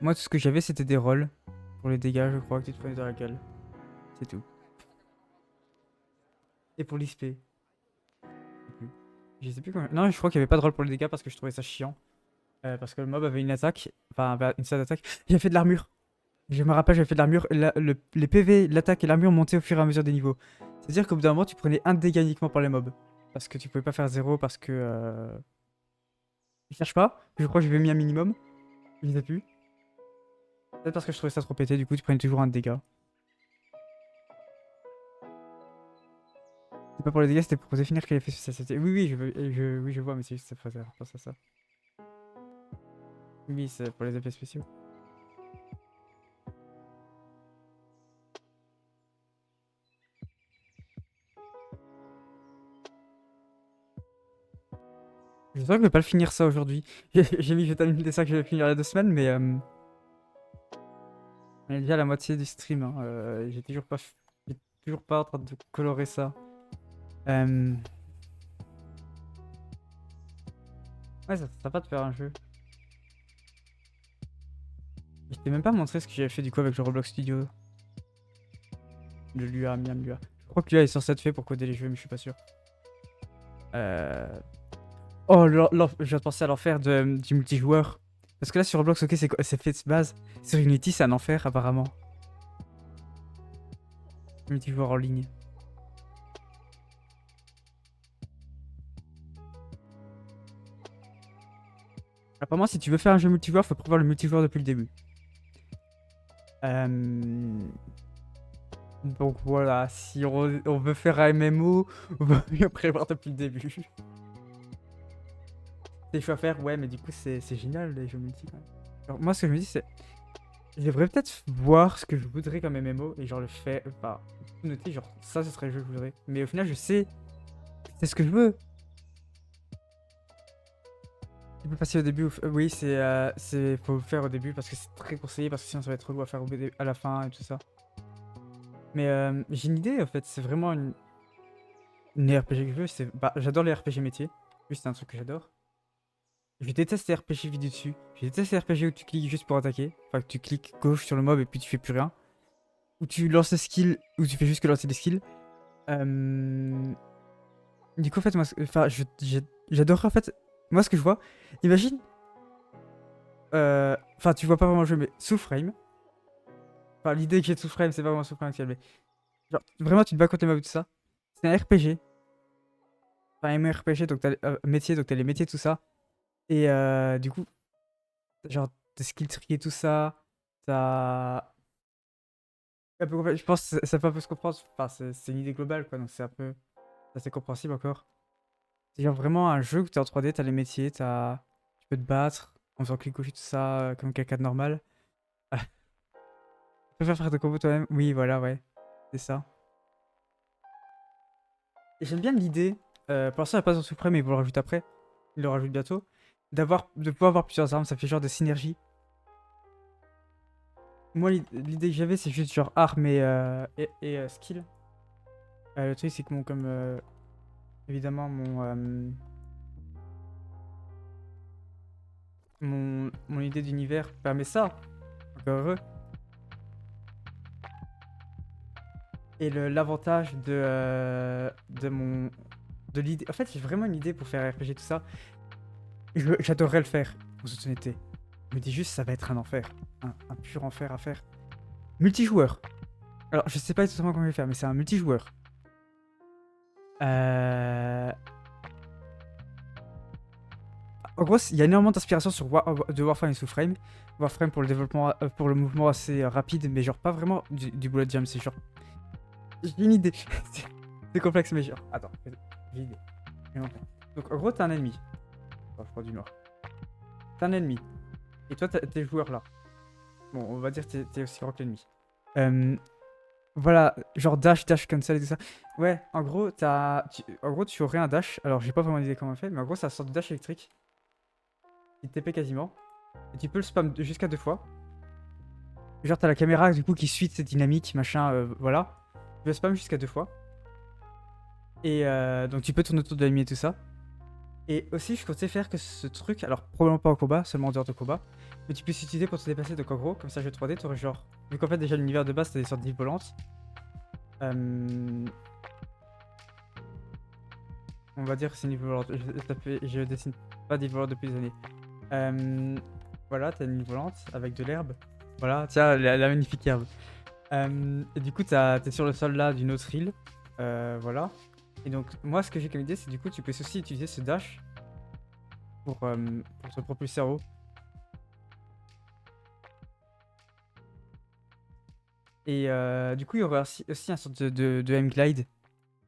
Moi tout ce que j'avais c'était des rolls. Pour les dégâts je crois que tu te prenais dans la gueule. C'est tout. Et pour l'XP. Je sais plus comment. Non, je crois qu'il y avait pas de roll pour les dégâts parce que je trouvais ça chiant. Parce que le mob avait une attaque. Enfin, avait une seule attaque. J'ai fait de l'armure. Je me rappelle, j'avais fait de l'armure. Les PV, l'attaque et l'armure montaient au fur et à mesure des niveaux. C'est-à-dire qu'au bout d'un moment, tu prenais un dégât uniquement par les mobs. Parce que tu pouvais pas faire zéro parce que. Je cherche pas. Je crois que j'avais mis un minimum. Je sais plus. Peut-être parce que je trouvais ça trop pété. Du coup, tu prenais toujours un dégât. C'est pas pour les dégâts, c'était pour définir quel effet spécial c'était. Oui, oui, oui, je vois, mais c'est juste ça faisait penser à ça. Oui, c'est pour les effets spéciaux. J'espère que je vais pas le finir ça aujourd'hui. J'ai mis, je vais terminer ça que je vais finir il y a 2 semaines, mais on est déjà à la moitié du stream. Hein. J'ai toujours pas en train de colorer ça. Euh, Ouais, ça serait sympa de faire un jeu. Je t'ai même pas montré ce que j'avais fait du coup avec le Roblox Studio. Le Lua, Miam Lua. Je crois que Lua est censé être fait pour coder les jeux, mais je suis pas sûr. Oh, je viens de penser à l'enfer du multijoueur. Parce que là sur Roblox, ok, c'est fait de base. Sur Unity, c'est un enfer apparemment. Le multijoueur en ligne. Apparemment, si tu veux faire un jeu multijoueur, faut prévoir le multijoueur depuis le début. Donc voilà, si on veut faire un MMO, on va mieux prévoir depuis le début. Des choix à faire, ouais, mais du coup, c'est génial les jeux multi quand même. Alors, moi, ce que je me dis, c'est. Je devrais peut-être voir ce que je voudrais comme MMO et genre le faire. Bah, tout noter, genre ça, ce serait le jeu que je voudrais. Mais au final, je sais. C'est ce que je veux. Tu peux passer au début. Oui, faut le faire au début parce que c'est très conseillé parce que sinon ça va être relou à faire à la fin et tout ça. Mais j'ai une idée en fait, c'est vraiment une RPG que je veux. Bah, j'adore les RPG métiers. Juste, c'est un truc que j'adore. Je déteste les RPG vidéo dessus. Je déteste les RPG où tu cliques juste pour attaquer. Enfin, que tu cliques gauche sur le mob et puis tu fais plus rien. Où tu lances le skill, où tu fais juste que lancer des skills. Euh, Du coup, en fait, moi, enfin, j'adorerais, en fait, moi, ce que je vois, imagine, enfin, tu vois pas vraiment le jeu, mais sous frame, enfin, l'idée que j'ai de sous frame, c'est pas vraiment sous frame actuel, mais genre, vraiment, tu te bats contre les mobs et tout ça. C'est un RPG, enfin, un MMORPG, donc t'as métier, donc t'as les métiers, tout ça. Et du coup, genre, tes skill tree et tout ça, t'as. Je pense que ça peut un peu se comprendre, enfin, c'est une idée globale, quoi, donc c'est un peu. C'est assez compréhensible encore. C'est genre vraiment un jeu où t'es en 3D, t'as les métiers, tu peux te battre en faisant clic gauche et tout ça, comme quelqu'un de normal. Ah, tu peux faire des combos toi-même. Oui, voilà, ouais. C'est ça. Et j'aime bien l'idée, pour l'instant, il n'y a pas dans Supreme, mais ils vont le rajouter après. Ils le rajoutent bientôt. De pouvoir avoir plusieurs armes, ça fait genre de synergie. Moi, l'idée que j'avais, c'est juste genre armes et skill. Le truc, c'est que évidemment, mon idée d'univers permet ça. Encore heureux. Et l'avantage de mon. De l'idée. En fait, j'ai vraiment une idée pour faire un RPG, tout ça. J'adorerais le faire, en toute honnêteté. Je me dis juste, ça va être un enfer. Un pur enfer à faire. Multijoueur. Alors, je sais pas exactement comment je vais faire, mais c'est un multijoueur. Euh... En gros, il y a énormément d'inspiration sur de Warframe et Soulframe. Warframe pour le développement, pour le mouvement assez rapide, mais genre pas vraiment du bullet jam. C'est genre. J'ai une idée. C'est complexe, mais genre. Attends, j'ai une idée. Donc, en gros, t'as un ennemi. Enfin, je crois du Nord. T'as un ennemi. Et toi, t'es joueur là. Bon, on va dire que t'es aussi grand que l'ennemi. Euh, voilà, genre dash, cancel et tout ça. Ouais, en gros, en gros, tu aurais un dash. Alors, j'ai pas vraiment idée comment on fait, mais en gros, c'est une sorte de dash électrique. Il TP quasiment. Et tu peux le spam jusqu'à 2 fois. Genre, t'as la caméra du coup qui suit cette dynamique, machin, voilà. Tu peux le spam jusqu'à 2 fois. Et donc, tu peux tourner autour de l'ennemi et tout ça. Et aussi, je comptais faire que ce truc, alors probablement pas en combat, seulement en dehors de combat, mais tu peux l'utiliser pour te déplacer. Donc en gros, comme ça, jeu 3D, t'aurais genre. Vu qu'en fait, déjà l'univers de base, t'as des sortes d'îles volantes. On va dire que c'est une île volante. Je dessine pas d'île volante depuis des années. Voilà, t'as une île volante avec de l'herbe. Voilà, tiens, la magnifique herbe. Et du coup, t'es sur le sol là d'une autre île. Voilà. Et donc, moi, ce que j'ai comme idée, c'est du coup, tu peux aussi utiliser ce dash pour te propulser en haut. Et du coup, il y aurait aussi un sorte de M-Glide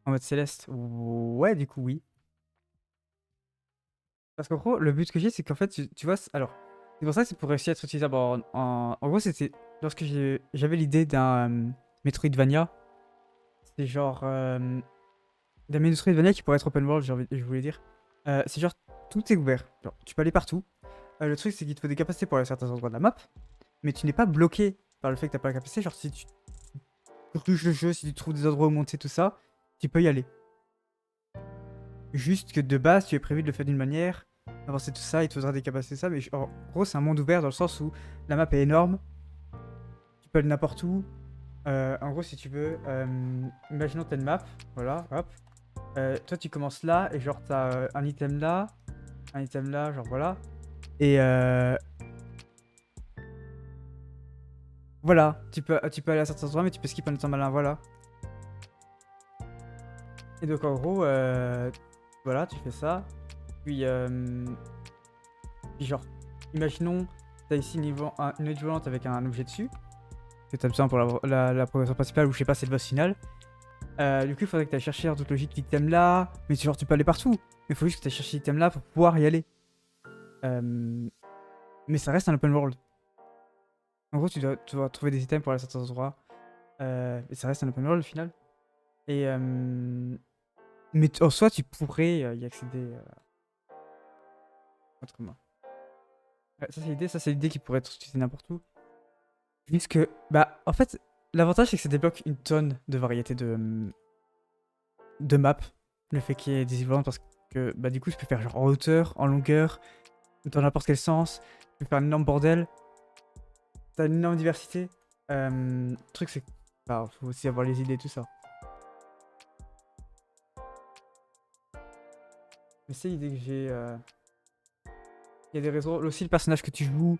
En mode céleste. Ouais, du coup, oui. Parce qu'en gros, le but que j'ai, c'est qu'en fait, tu vois, alors, c'est pour ça que c'est pour réussir à être utilisable en gros, c'était lorsque j'avais l'idée d'un Metroidvania, c'est genre d'un Metroidvania qui pourrait être open world, je voulais dire. C'est genre, tout est ouvert. Genre, tu peux aller partout. Le truc, c'est qu'il te faut des capacités pour aller à certains endroits de la map, mais tu n'es pas bloqué par le fait que t'as pas la capacité. Genre, si tu touches le jeu, si tu trouves des endroits où monter, tout ça, tu peux y aller. Juste que de base, tu es prévu de le faire d'une manière, avancer tout ça, il te faudra des capacités, ça, mais en gros, c'est un monde ouvert dans le sens où la map est énorme, tu peux aller n'importe où. En gros, si tu veux, imaginons t'as une map, voilà, hop. Toi, tu commences là, et genre, t'as un item là, genre voilà. Et voilà, tu peux aller à certains endroits, mais tu peux skip en étant malin, voilà. Et donc, en gros, voilà, tu fais ça. Puis, genre, imaginons, t'as ici une note volante avec un objet dessus, que t'as besoin pour la progression principale, ou je sais pas, c'est le boss final. Du coup, il faudrait que tu ailles chercher en toute logique l'item là, mais genre, tu peux aller partout. Mais il faut juste que tu ailles chercher l'item là pour pouvoir y aller. Euh, mais ça reste un open world. En gros, tu dois trouver des items pour aller à certains endroits. Et ça reste un open world au final. Et, mais en soi, tu pourrais y accéder autrement. Ouais, ça c'est l'idée qui pourrait être utilisée n'importe où. Juste que, bah, en fait, l'avantage c'est que ça débloque une tonne de variétés de maps. Le fait qu'il y ait des îles volantes parce que, bah, du coup, je peux faire genre en hauteur, en longueur, dans n'importe quel sens. Tu peux faire un énorme bordel. T'as une énorme diversité. Le truc, c'est que, bah, faut aussi avoir les idées, tout ça. Mais c'est l'idée que j'ai. Il y a des réseaux. Aussi, le personnage que tu joues,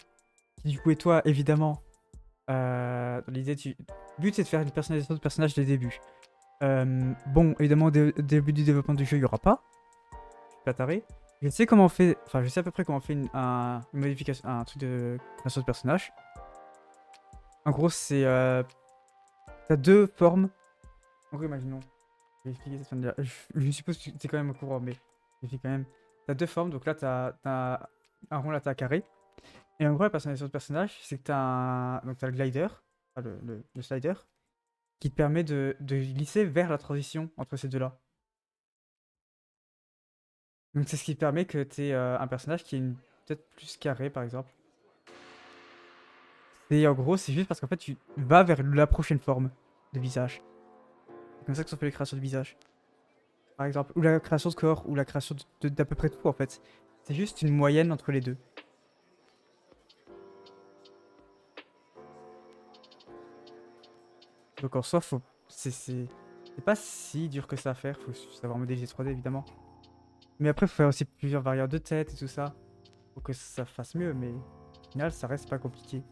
qui du coup est toi, évidemment. Dans l'idée, le but, c'est de faire une personnalisation de personnage dès le début. Bon, évidemment, au début du développement du jeu, il n'y aura pas. Je suis pas taré. Je sais comment on fait. Enfin, je sais à peu près comment on fait une modification, un truc de création de personnage. En gros, c'est. T'as deux formes. En gros, imaginons. Je vais expliquer cette manière. Je suppose que tu es quand même au courant, mais je dis quand même. T'as deux formes. Donc là, t'as un rond, là, t'as un carré. Et en gros, la personnalisation de personnage, c'est que donc t'as le glider, enfin, le slider, qui te permet de glisser vers la transition entre ces deux-là. Donc c'est ce qui permet que tu aies un personnage qui est peut-être plus carré, par exemple. Et en gros, c'est juste parce qu'en fait, tu vas vers la prochaine forme de visage. C'est comme ça que sont fait les créations de visage, par exemple. Ou la création de corps, ou la création d'à peu près tout, en fait. C'est juste une moyenne entre les deux. Donc en soi, c'est pas si dur que ça à faire. Faut savoir modéliser 3D, évidemment. Mais après, faut faire aussi plusieurs variantes de tête et tout ça. Pour que ça fasse mieux, mais au final, ça reste pas compliqué.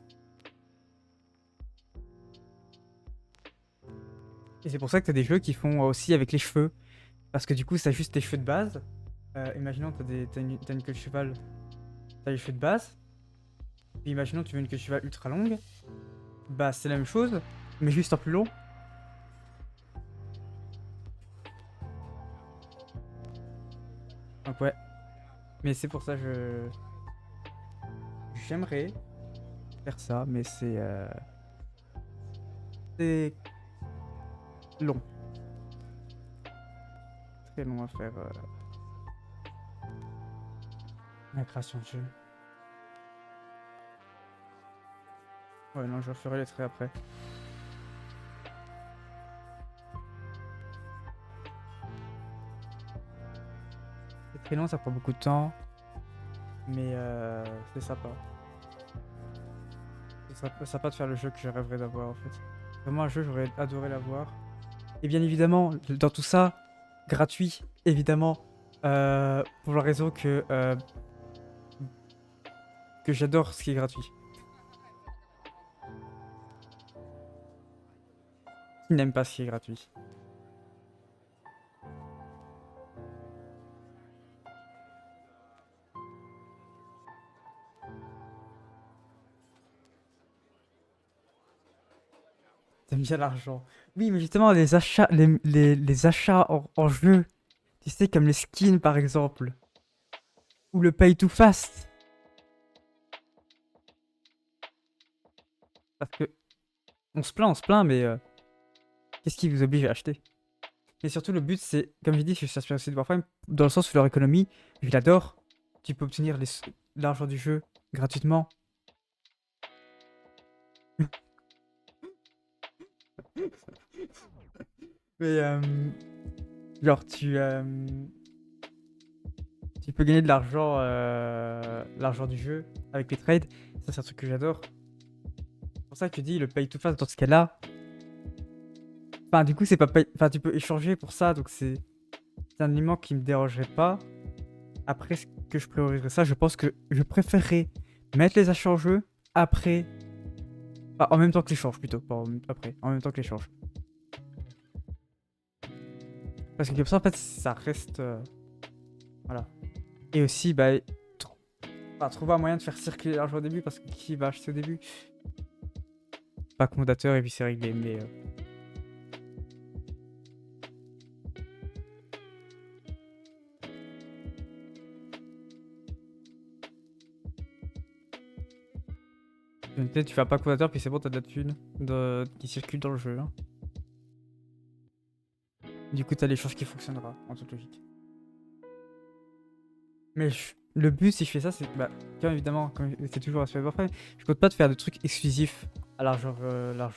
Et c'est pour ça que t'as des jeux qui font aussi avec les cheveux. Parce que du coup, ça juste tes cheveux de base. Imaginons, t'as une queue de cheval, t'as les cheveux de base. Puis imaginons, tu veux une queue de cheval ultra longue. Bah, c'est la même chose, mais juste en plus long. Donc, ouais. Mais c'est pour ça que j'aimerais faire ça, mais c'est long. Très long à faire la création de jeu. Ouais, non, je referai les traits après. C'est très long, ça prend beaucoup de temps, mais c'est sympa. C'est sympa de faire le jeu que je rêverais d'avoir en fait. Vraiment un jeu, j'aurais adoré l'avoir. Et bien évidemment, dans tout ça, gratuit, évidemment, pour la raison que j'adore ce qui est gratuit. Qui n'aime pas ce qui est gratuit? T'aimes bien l'argent. Oui, mais justement, les achats, les achats en jeu, tu sais, comme les skins par exemple, ou le pay to fast. Parce que on se plaint, mais qu'est-ce qui vous oblige à acheter? Et surtout, le but, c'est, comme j'ai dit, je suis inspiré aussi de Warframe, dans le sens où leur économie, je l'adore. Tu peux obtenir l'argent du jeu gratuitement. Mais, genre, tu peux gagner de l'argent, l'argent du jeu avec les trades. Ça, c'est un truc que j'adore. C'est pour ça que tu dis le pay to fast dans ce cas-là. Enfin, du coup, c'est pas enfin, tu peux échanger pour ça, donc c'est un élément qui me dérangerait pas. Après, ce que je prioriserais ça, je pense que je préférerais mettre les achats en jeu après. Enfin, en même temps que l'échange plutôt, pas après, en même temps que l'échange. Parce que comme ça, en fait, ça reste. Voilà. Et aussi, bah, trouver un moyen de faire circuler l'argent au début, parce que qui va acheter au début? Pas fondateur et puis c'est réglé, mais. Peut-être tu fais un pack fondateur, puis c'est bon, t'as de la thune qui circule dans le jeu. Hein. Du coup, t'as l'échange qui fonctionnera, en toute logique. Mais le but, si je fais ça, c'est. Bah, bien évidemment, comme c'est toujours aspect Warframe, je compte pas te faire de trucs exclusifs à l'argent.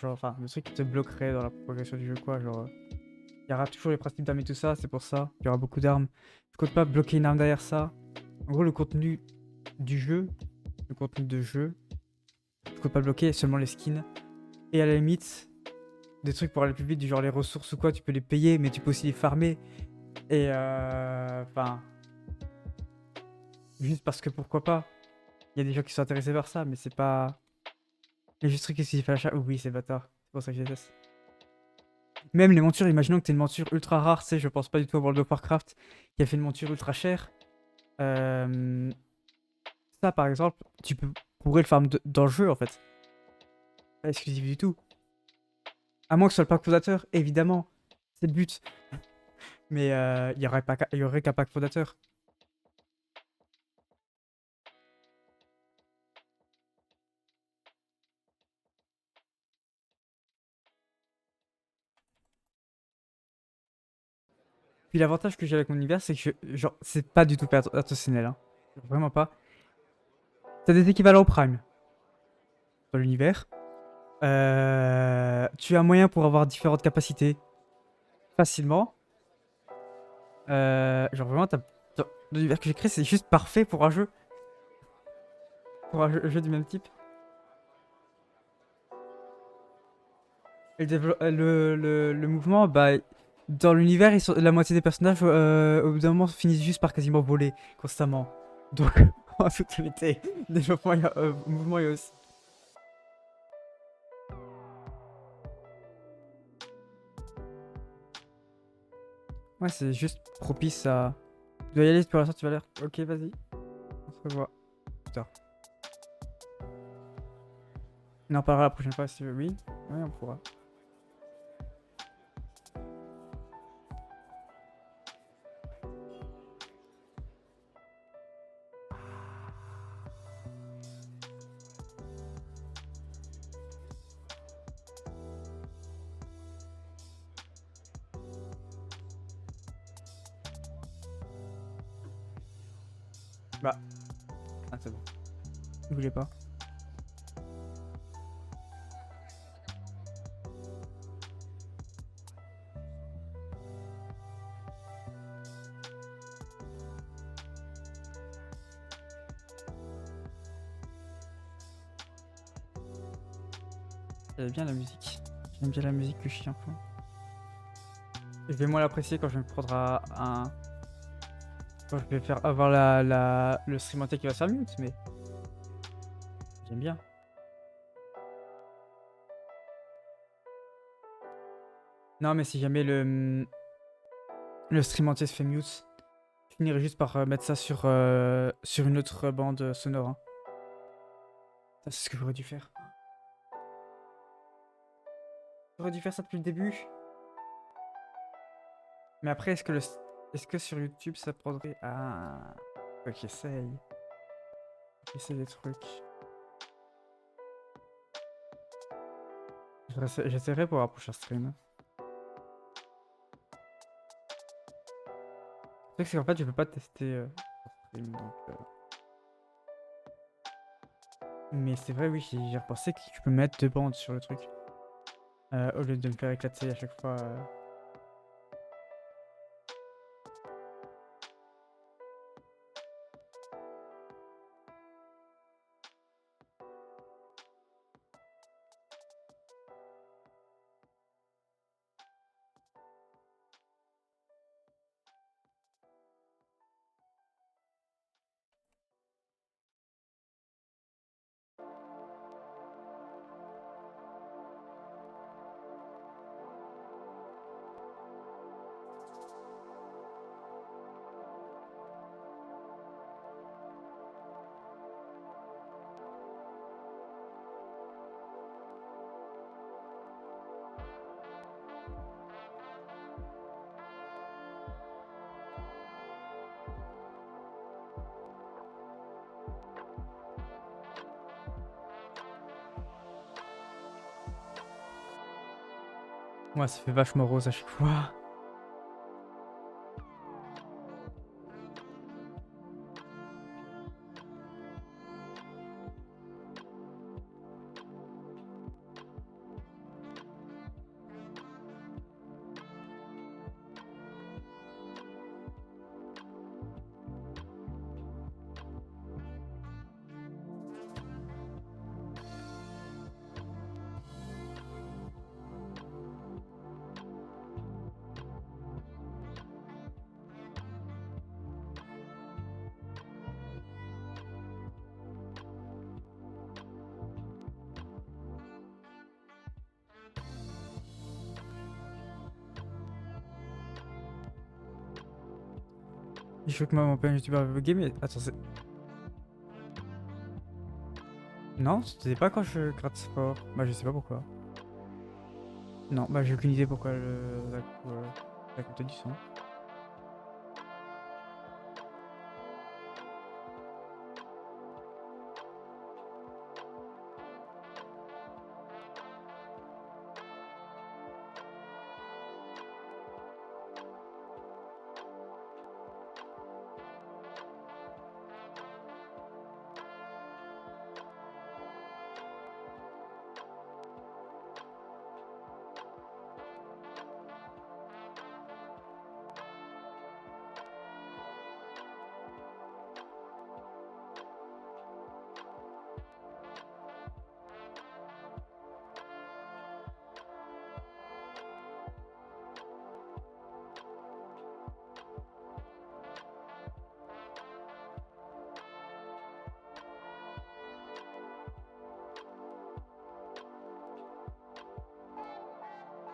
Enfin, de trucs qui te bloqueraient dans la progression du jeu, quoi. Genre, il y aura toujours les principes d'armes et tout ça, c'est pour ça. Il y aura beaucoup d'armes. Je compte pas bloquer une arme derrière ça. En gros, le contenu du jeu, le contenu de jeu, je compte pas le bloquer, seulement les skins. Et à la limite, des trucs pour aller plus vite, du genre les ressources ou quoi, tu peux les payer, mais tu peux aussi les farmer. Et enfin, juste parce que pourquoi pas. Il y a des gens qui sont intéressés par ça, mais c'est pas. Les juste trucs exclusifs à l'achat, oui, c'est bâtard. C'est pour ça que je déteste. Même les montures, imaginons que t'aies une monture ultra rare, tu sais, je pense pas du tout à World of Warcraft, qui a fait une monture ultra chère. Euh, Ça, par exemple, pourrais le farm dans le jeu, en fait. Pas exclusif du tout. À moins que ce soit le pack fondateur, évidemment. C'est le but. Mais il y aurait qu'un pack fondateur. Puis l'avantage que j'ai avec mon univers, c'est que genre, c'est pas du tout intentionnel. Hein. Genre, vraiment pas. T'as des équivalents au Prime dans l'univers. Tu as moyen pour avoir différentes capacités facilement. Genre vraiment, l'univers que j'ai créé, c'est juste parfait pour un jeu. Pour un jeu du même type. Et le mouvement, bah, dans l'univers, la moitié des personnages, au bout d'un moment, finissent juste par quasiment voler constamment. Donc, en toute réalité, développement, mouvement, il y a aussi. Ouais, c'est juste propice à. Tu dois y aller pour l'instant, tu vas l'air. Ok, vas-y. On se revoit plus tard. On en parlera la prochaine fois si tu veux. Oui, oui, on pourra. Bah, ah, c'est bon. Ne voulais pas. J'aime bien la musique. J'aime bien la musique que chien fou. Je vais moins l'apprécier quand je me prendrai un. Quand je vais faire avoir le stream entier qui va se faire mute, mais j'aime bien. Non, mais si jamais le stream entier se fait mute, je finirai juste par mettre ça sur une autre bande sonore. Hein. Ça, c'est ce que j'aurais dû faire. J'aurais dû faire ça depuis le début. Mais après, est-ce que sur YouTube ça prendrait... Ah... Faut que j'essaye. J'essaie des trucs. J'essaierai pour un prochain stream. Le truc c'est qu'en fait je peux pas tester sur stream donc... Mais c'est vrai oui, j'ai repensé que tu peux mettre deux bandes sur le truc. Au lieu de me faire éclater à chaque fois. Moi ça fait vachement rose à chaque fois. Il faut que moi mon père youtubeur bugué mais attends c'est... Non, c'était pas quand je gratte fort. Bah je sais pas pourquoi. Non, bah j'ai aucune idée pourquoi la qualité du son.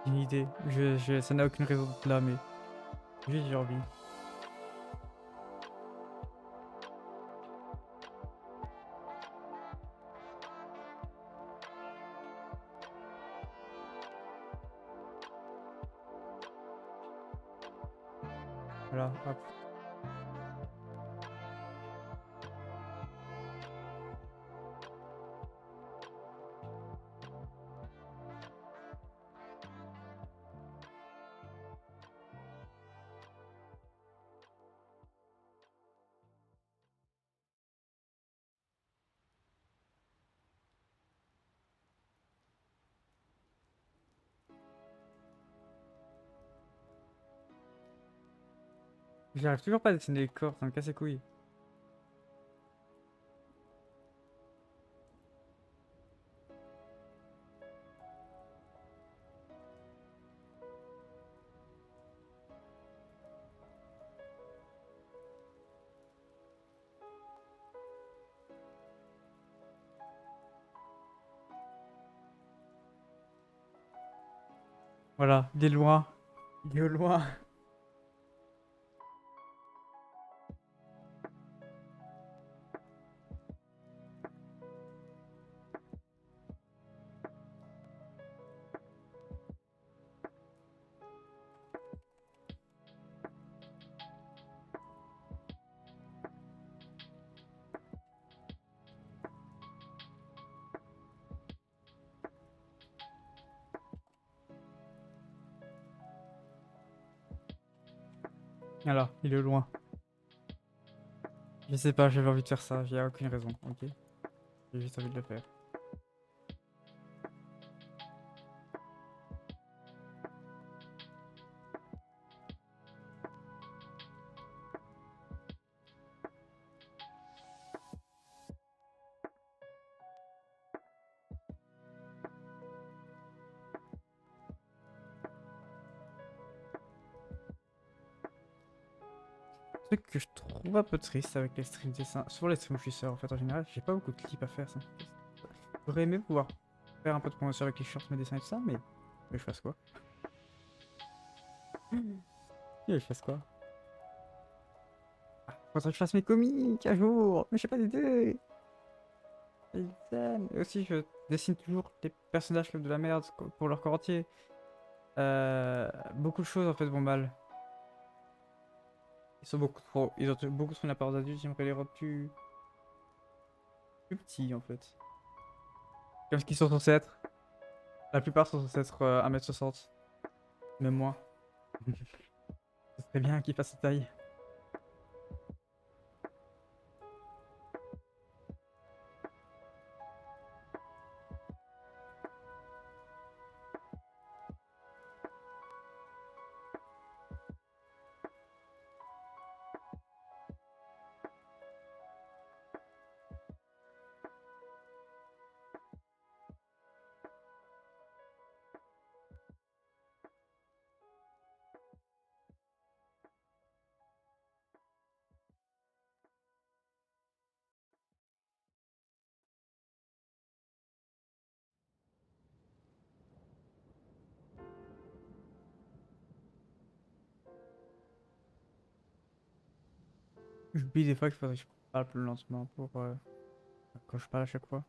J'ai une idée. Ça n'a aucune raison d'être là mais... Juste j'ai envie. Voilà, hop. J'arrive toujours pas à dessiner les corps, ça me casse les couilles. Voilà, il est loin. Il est au loin. Alors, il est loin. Je sais pas, j'avais envie de faire ça, j'ai aucune raison, ok? J'ai juste envie de le faire. Le truc que je trouve un peu triste avec les streams dessins, souvent les streams où je suis seul en fait en général, j'ai pas beaucoup de clips à faire ça. J'aurais aimé pouvoir faire un peu de promotion avec les shorts, mes dessins et tout ça, mais je fasse quoi? Je fasse quoi? Ah, faudrait que je fasse mes comics un jour, mais j'ai pas d'idée. Et aussi, je dessine toujours des personnages comme de la merde pour leur corps entier. Beaucoup de choses en fait vont mal. Ils sont ils ont beaucoup trop une apparence d'adulte, j'aimerais les rendre plus petits en fait. Comme ce qu'ils sont censés être. La plupart sont censés être 1m60. Même moins. Ce serait bien qu'ils fassent cette taille. J'oublie des fois qu'il faudrait que je parle plus lentement pour quand je parle à chaque fois.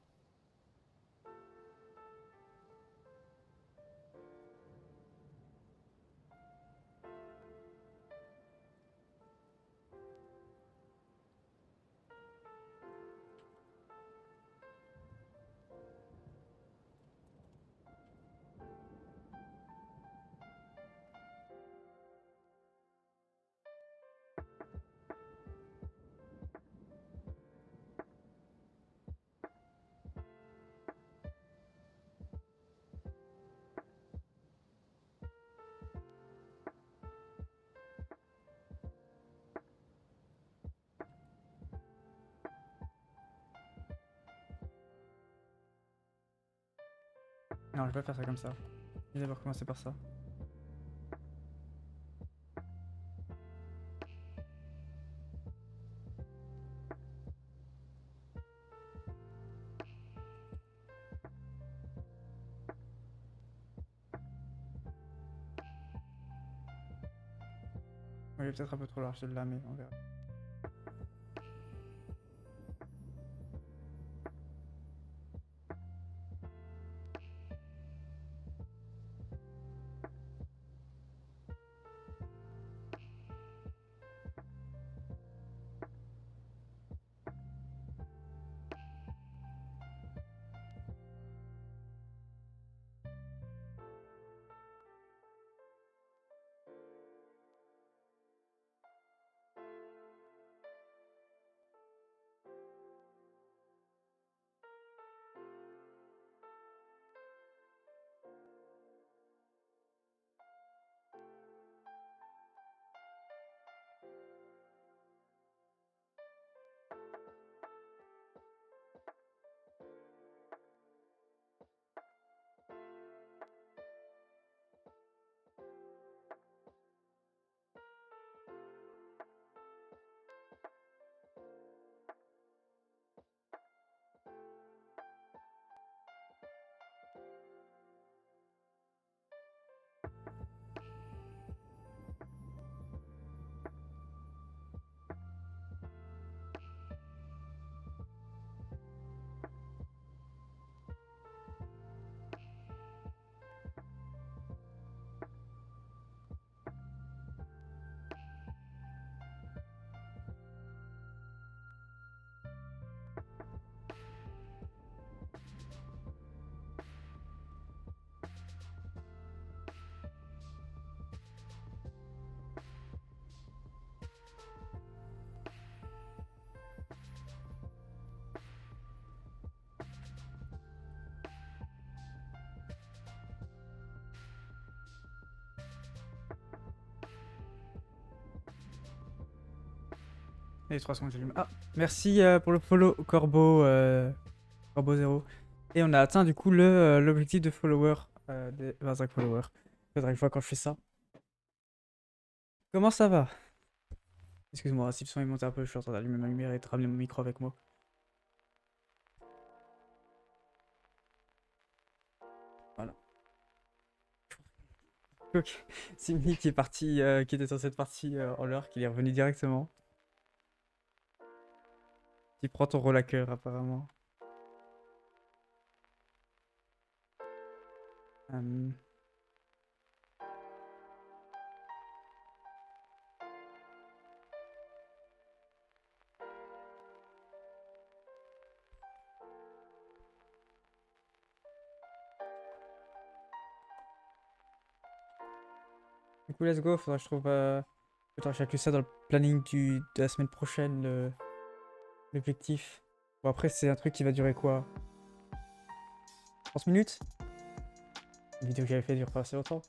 Non, je vais pas faire ça comme ça. Je vais d'abord commencer par ça. Oui, il est peut-être un peu trop large celle-là, mais on verra. Et 3 secondes, j'allume. Ah, merci pour le follow, Corbeau, Corbeau 0. Et on a atteint du coup l'objectif de follower, des 25 followers. Faudrait que je vois quand je fais ça. Comment ça va? Excuse-moi, si le son est monté un peu, je suis en train d'allumer ma lumière et de ramener mon micro avec moi. Voilà. Ok. Simli qui est parti, qui était sur cette partie en l'heure, qui est revenu directement. Qui prend ton rôle à cœur apparemment. Euh, Du coup, let's go. Faudra que je trouve. Faudra que j'inclue ça dans le planning de la semaine prochaine, l'objectif. Bon, après, c'est un truc qui va durer quoi? 30 minutes? La vidéo que j'avais fait dure pas assez longtemps.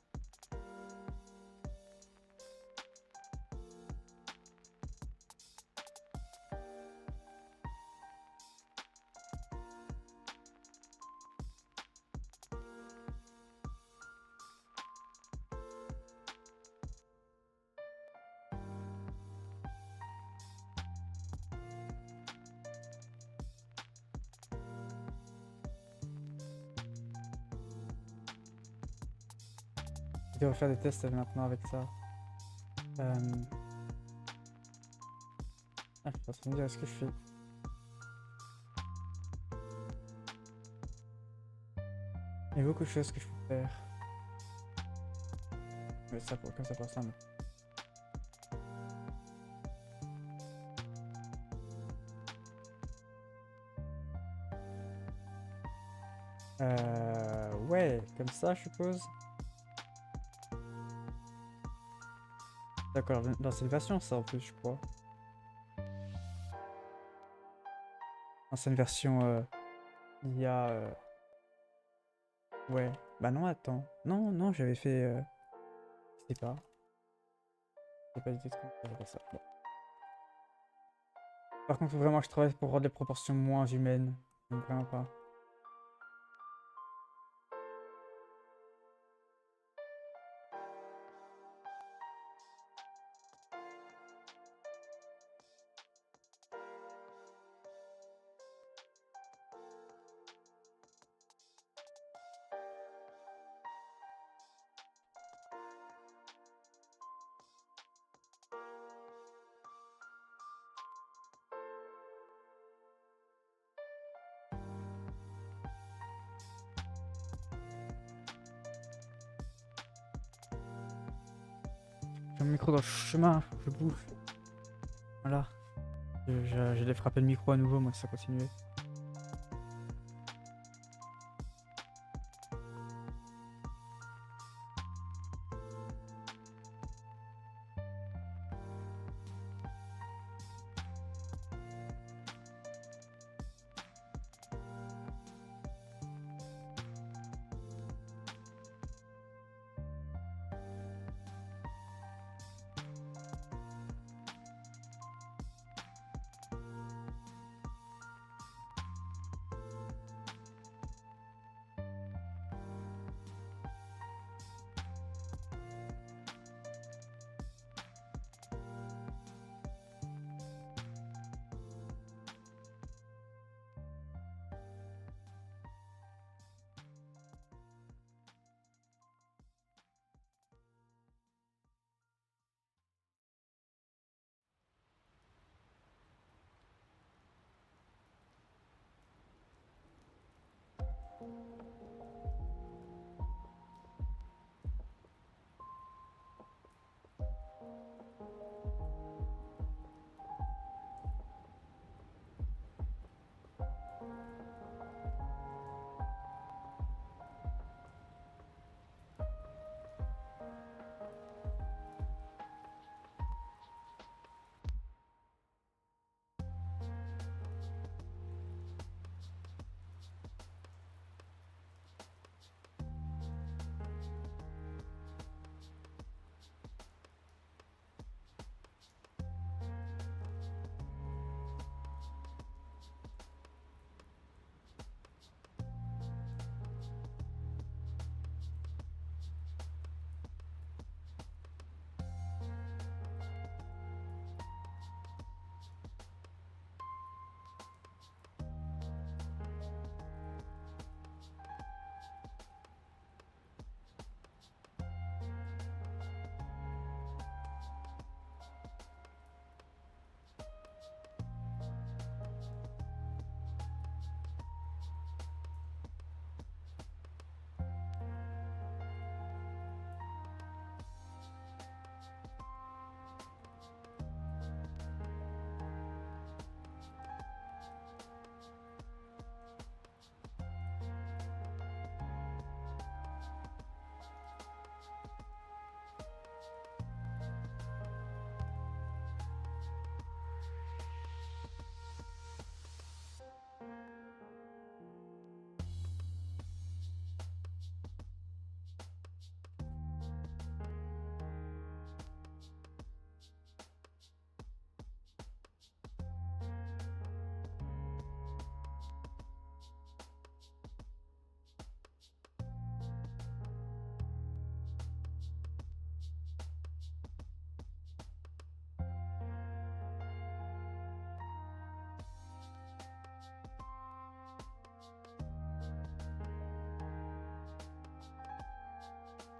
Je vais refaire des tests maintenant avec ça. Ah, je suis en train de me dire, est-ce que je fais. Il y a beaucoup de choses que je peux faire. Mais ça, comme ça pour ça. Mais... Ouais, comme ça, je suppose. D'accord, dans cette version, ça en plus, je crois. Ancienne version, il y a. Ouais. Bah non, attends. Non, non, j'avais fait. Je sais pas. J'ai pas d'idée de comment faire ça. Bon. Par contre, faut vraiment que je travaille pour rendre les proportions moins humaines. Donc, vraiment pas. J'ai mon micro dans le chemin, faut que je bouge. Voilà. J'allais frapper le micro à nouveau, moi, si ça continuait.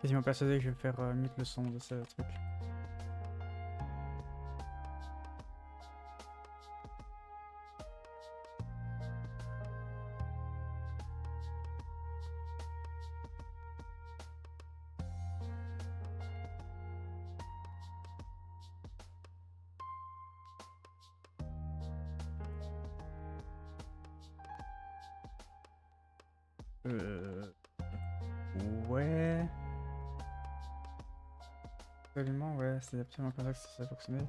quasiment persuadé que je vais me faire mute le son de ce truc. Ouais. Absolument, ouais, c'est absolument comme ça que ça fonctionnait.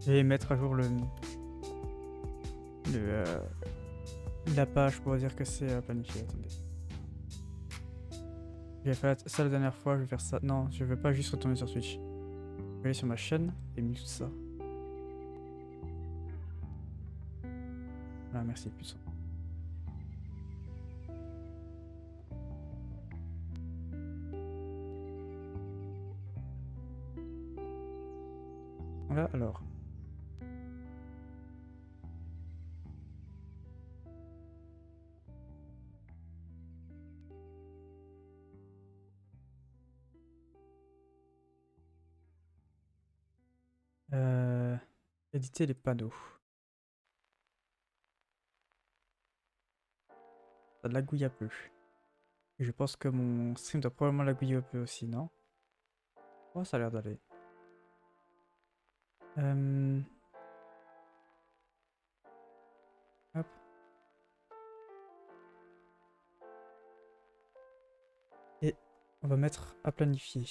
Et mettre à jour le la page pour dire que c'est planifié. Attendez. J'ai fait ça la dernière fois, je vais faire ça. Non, je veux pas juste retourner sur Twitch. Je vais aller sur ma chaîne et mute ça. Voilà, merci, plus de son. Voilà, alors. Éditer les panneaux. Ça lagouille un peu. Et je pense que mon stream doit probablement lagouiller un peu aussi, non? Oh, ça a l'air d'aller. Hop. Et on va mettre à planifier.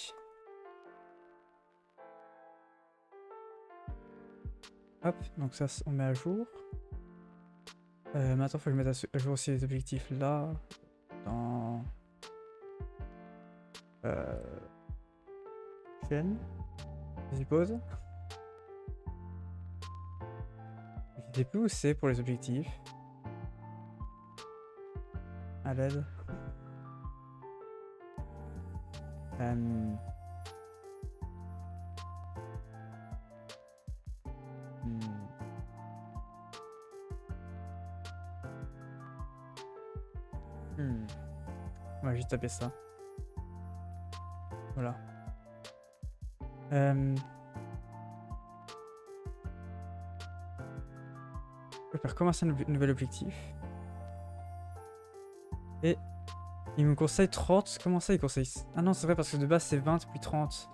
Hop, donc ça on met à jour. Maintenant il faut que je mette à jour aussi les objectifs là. Dans... chaîne, je suppose. Je sais plus où c'est pour les objectifs. À l'aide. On va juste taper ça. Voilà. Je vais faire commencer un nouvel objectif. Et Il me conseille 30. Comment ça, il conseille... Ah non, c'est vrai, parce que de base, c'est 20 puis 30.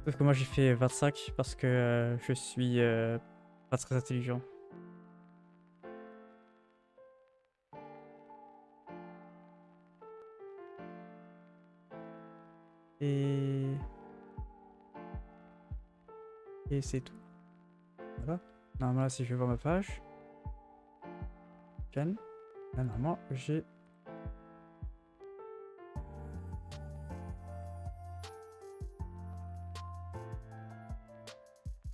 Sauf que moi, j'ai fait 25 parce que je suis pas très intelligent. Et... Et c'est tout. Voilà. Normalement, là, si je vais voir ma page... Là, normalement, j'ai...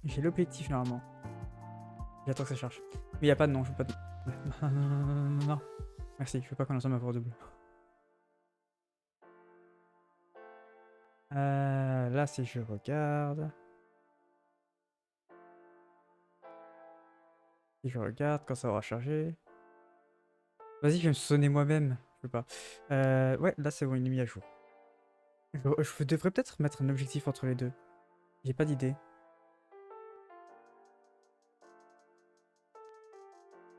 J'ai l'objectif, normalement. J'attends que ça charge. Mais il n'y a pas de nom, je veux pas de... Non, non, non, non, non, non. Merci, je veux pas qu'on ensemble à voir double. Là, si je regarde... Si je regarde, quand ça aura chargé... Vas-y, je vais me sonner moi-même. Je veux pas. Ouais, là, c'est bon, il est mis à jour. Je devrais peut-être mettre un objectif entre les deux. J'ai pas d'idée.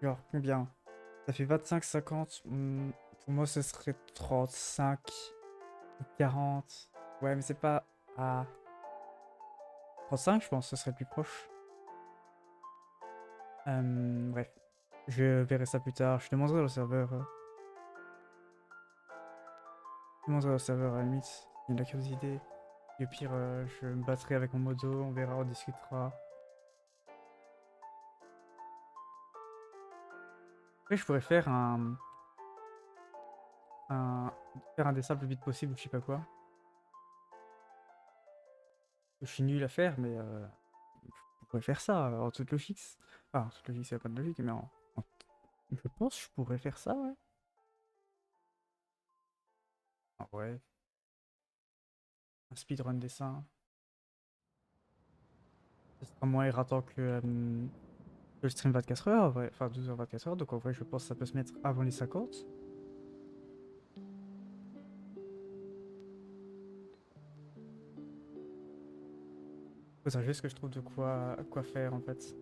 Genre, combien? Ça fait 25, 50. Pour moi, ce serait 35, 40. Ouais, mais c'est pas... Ah... 35, je pense, ce serait le plus proche. Bref. Je verrai ça plus tard. Je demanderai au serveur. Je demanderai au serveur à la limite. Il y a de la curiosité. Et au pire, je me battrai avec mon modo. On verra, on discutera. Après, je pourrais faire faire un dessin le plus vite possible ou je sais pas quoi. Je suis nul à faire, mais je pourrais faire ça en toute logique. Enfin, en toute logique, c'est pas de logique, mais je pense que je pourrais faire ça, ouais. Ah ouais. Un speedrun dessin. Ce sera moins ératant que le stream 24 heures, en vrai. Enfin 12 h 24 heures, donc en vrai, je pense que ça peut se mettre avant les 50. Faudrait juste que je trouve de quoi faire en fait.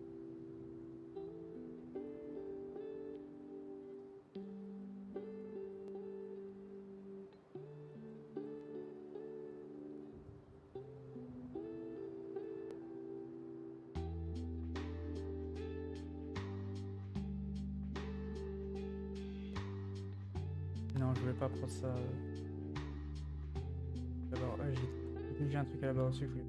Non, je voulais pas prendre ça. D'abord, j'ai un truc à la base aussi, je voulais.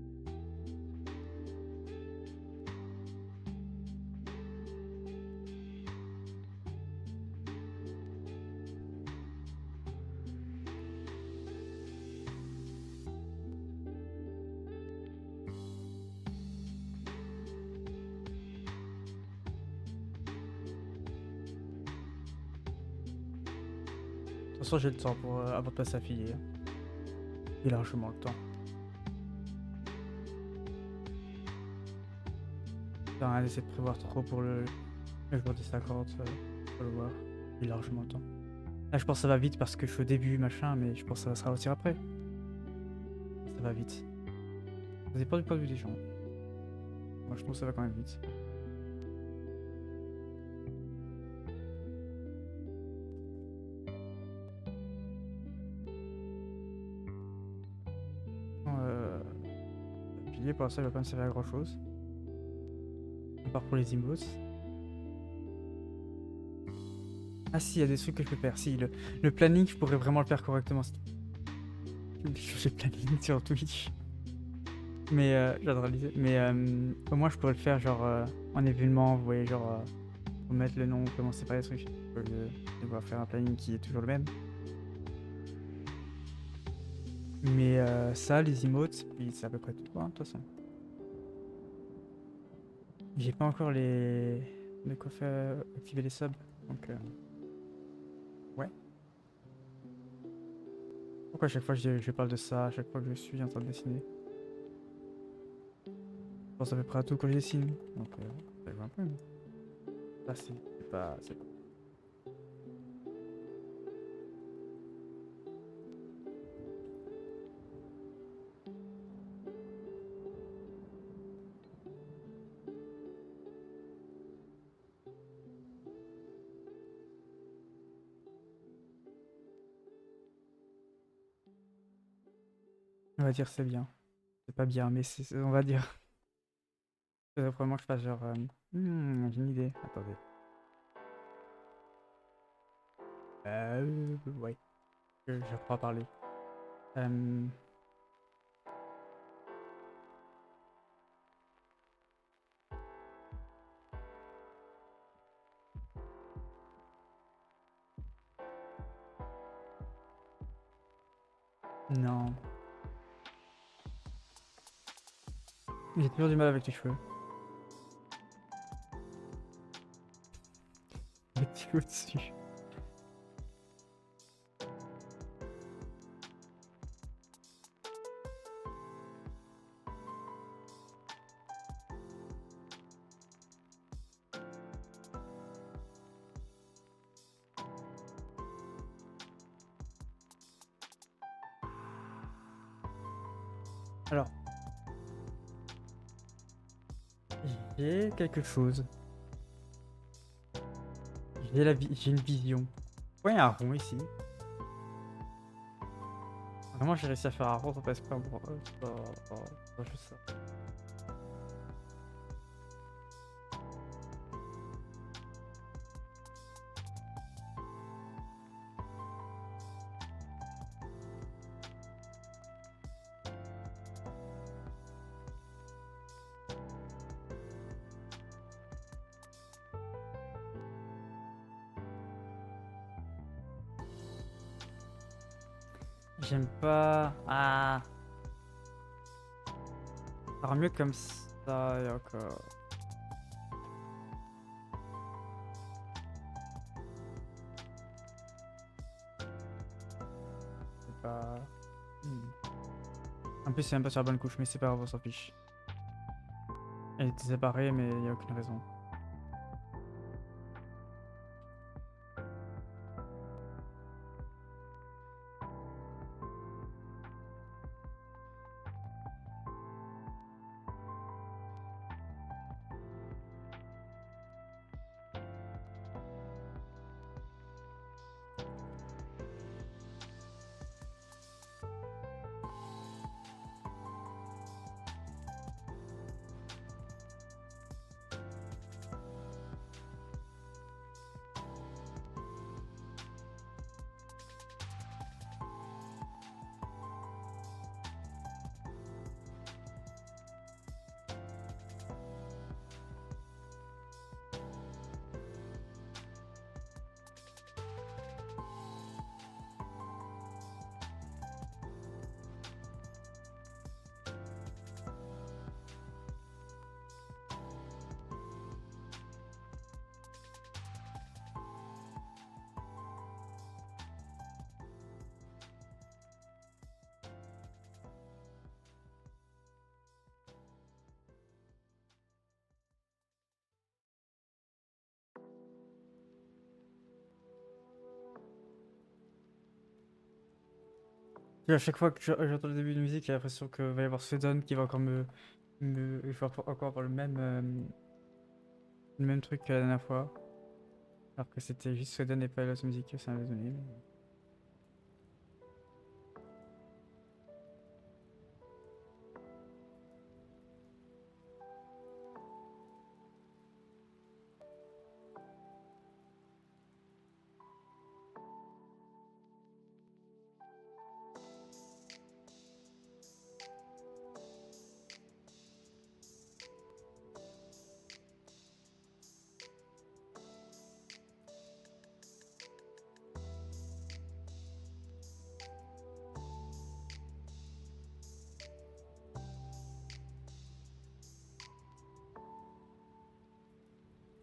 De toute façon, j'ai le temps pour, avant de passer à filier. J'ai largement le temps. Ça rien d'essayer de prévoir trop pour le jour des 50. Faut le voir. J'ai largement le temps. Là, je pense que ça va vite parce que je suis au début, machin, mais je pense que ça va se ralentir après. Ça va vite. Ça dépend du point de vue des gens. Moi, je trouve que ça va quand même vite. Pilier, pour l'instant, il va pas me servir à grand chose. À part pour les emotes. Ah si, il y a des trucs que je peux faire. Si, le planning, je pourrais vraiment le faire correctement. Je vais changer le planning sur Twitch. Mais j'adore réaliser. Mais au moins, je pourrais le faire genre en événement. Vous voyez, genre pour mettre le nom, commencer par les trucs. Au lieu de devoir faire un planning qui est toujours le même. Mais ça, les emotes, puis c'est à peu près tout, hein, de toute façon. J'ai pas encore de quoi faire activer les subs. Donc ouais. Pourquoi à chaque fois je parle de ça, à chaque fois que je suis en train de dessiner? Je pense à peu près à tout quand je dessine. Donc ça va un peu. Là c'est pas. On va dire c'est bien. C'est pas bien, mais on va dire. Faudrait probablement que je fasse genre. J'ai une idée. Attendez. Ouais. Je crois parler. Euh, non. J'ai toujours du mal avec les cheveux. Les petits au-dessus. Alors, j'ai quelque chose. J'ai une vision. Pourquoi il y a un rond ici? Vraiment, j'ai réussi à faire un rond, parce que c'est pas juste ça. J'aime pas. Ah, ça sera mieux comme ça et encore. C'est pas. En plus, c'est même pas sur la bonne couche, mais c'est pas grave, on s'en fiche. Elle était séparée, mais il y a aucune raison. Et à chaque fois que j'entends le début de musique, j'ai l'impression qu'il va y avoir Sweden qui va encore il va encore avoir le même truc que la dernière fois. Alors que c'était juste Sweden et pas Lost Music, ça m'a donné.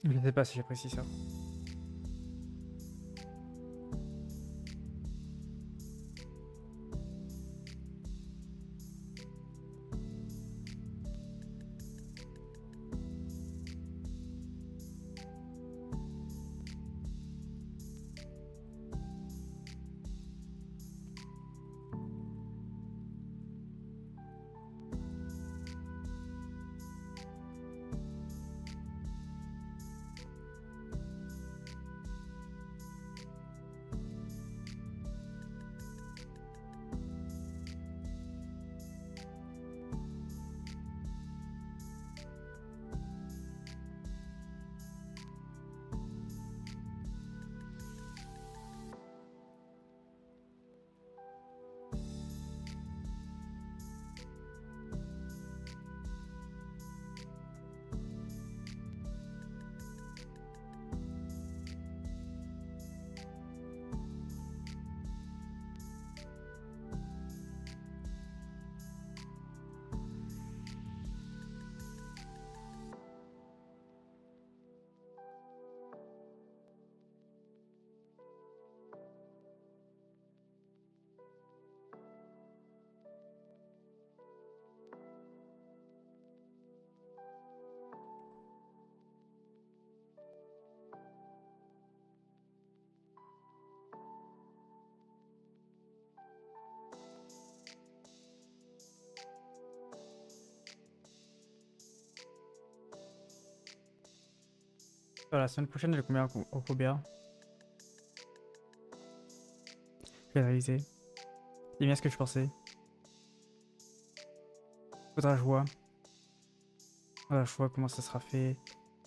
Je sais pas si j'apprécie ça. La semaine prochaine, j'ai combien au combien? Je vais réaliser. C'est bien ce que je pensais. Faudra que je vois. Faudra que je vois comment ça sera fait.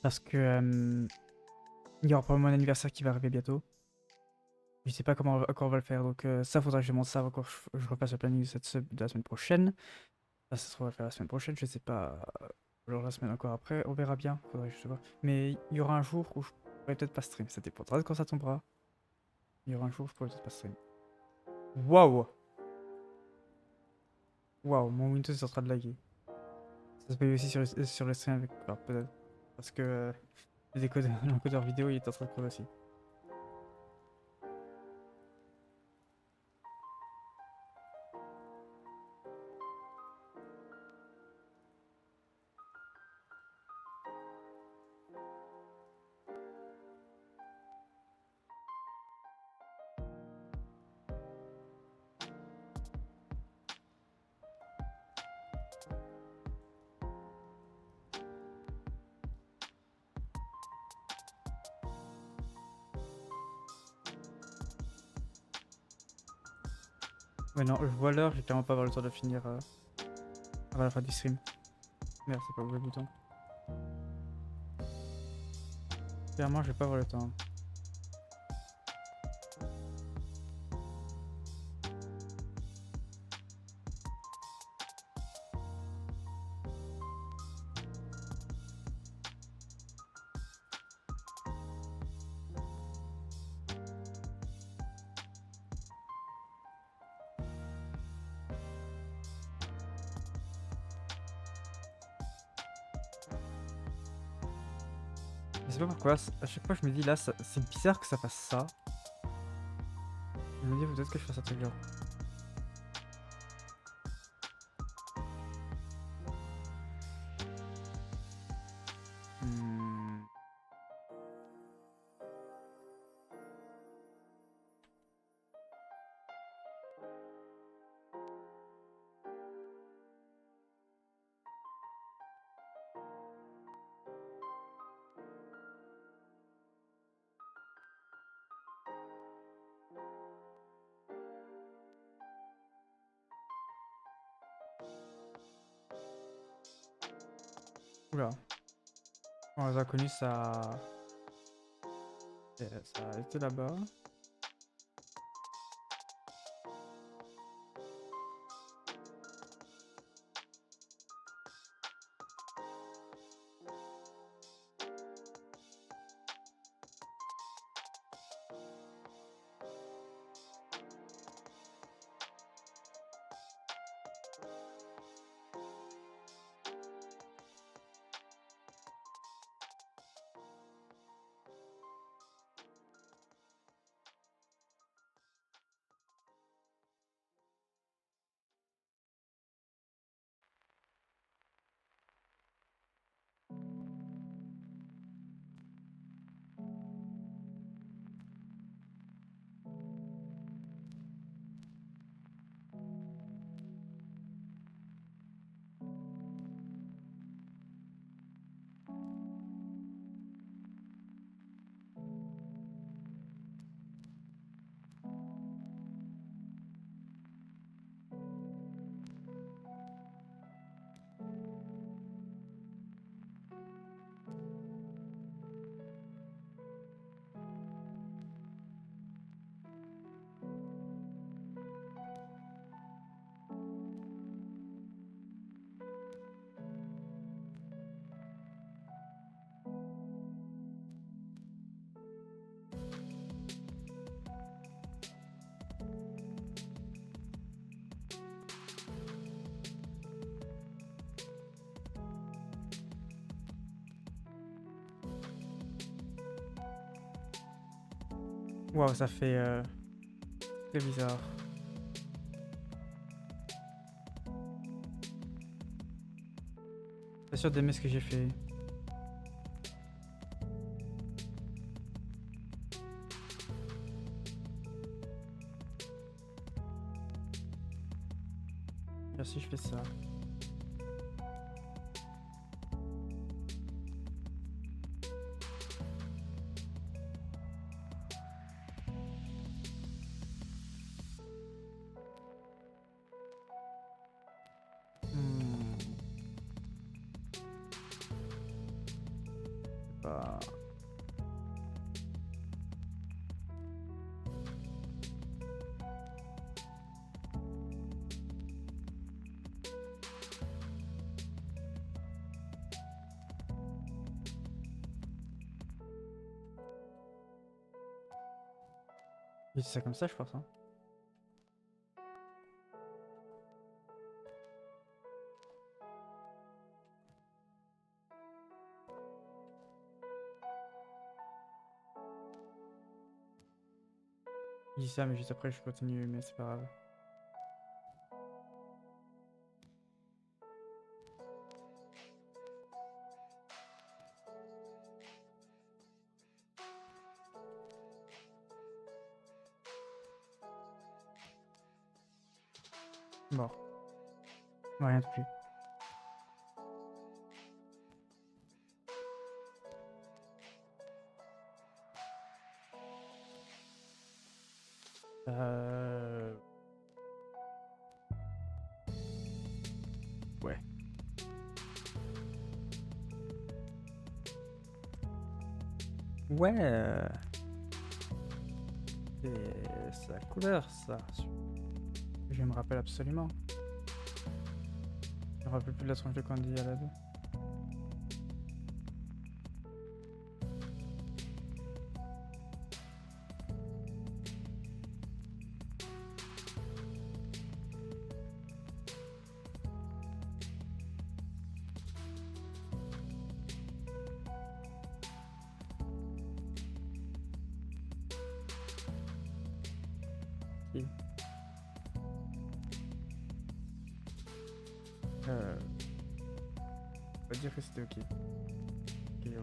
Parce que il y aura probablement un anniversaire qui va arriver bientôt. Je sais pas comment encore on va le faire. Donc ça, faudra que je monte ça encore. Je repasse le planning de la semaine prochaine. Ça se trouve, on va faire la semaine prochaine. Je sais pas. Genre la semaine encore après. On verra bien. Faudrait que je sais pas. Mais il y aura un jour où je pourrais peut-être pas stream. Ça dépendra de quand ça tombera. Il y aura un jour où je pourrais peut-être pas stream. Waouh! Waouh, mon Windows est en train de laguer. Ça se paye aussi sur le stream avec. Alors peut-être. Parce que l'encodeur vidéo il est en train de crever aussi. Ouais, non, je vois l'heure, j'ai clairement pas avoir le temps de finir avant la fin du stream. Merde, c'est pas où le bouton. Clairement, je vais pas avoir le temps. Je sais pas pourquoi, à chaque fois je me dis là, c'est bizarre que ça fasse ça. Je me dis peut-être que je fasse un truc genre. Hmm. Oula. Bon, les inconnus, ça a été là-bas. Waouh, ça fait très bizarre. Pas sûr d'aimer ce que j'ai fait. Merci, je fais ça. Il dit ça comme ça, je pense. Hein. Il dit ça, mais juste après, je continue, mais c'est pas grave. Bon, rien de plus. Ouais. Ouais. C'est la couleur, ça. Je me rappelle absolument. Je me rappelle plus de la tronche de Candy à la 2. Si. On va dire que c'était ok. Ok, ouais.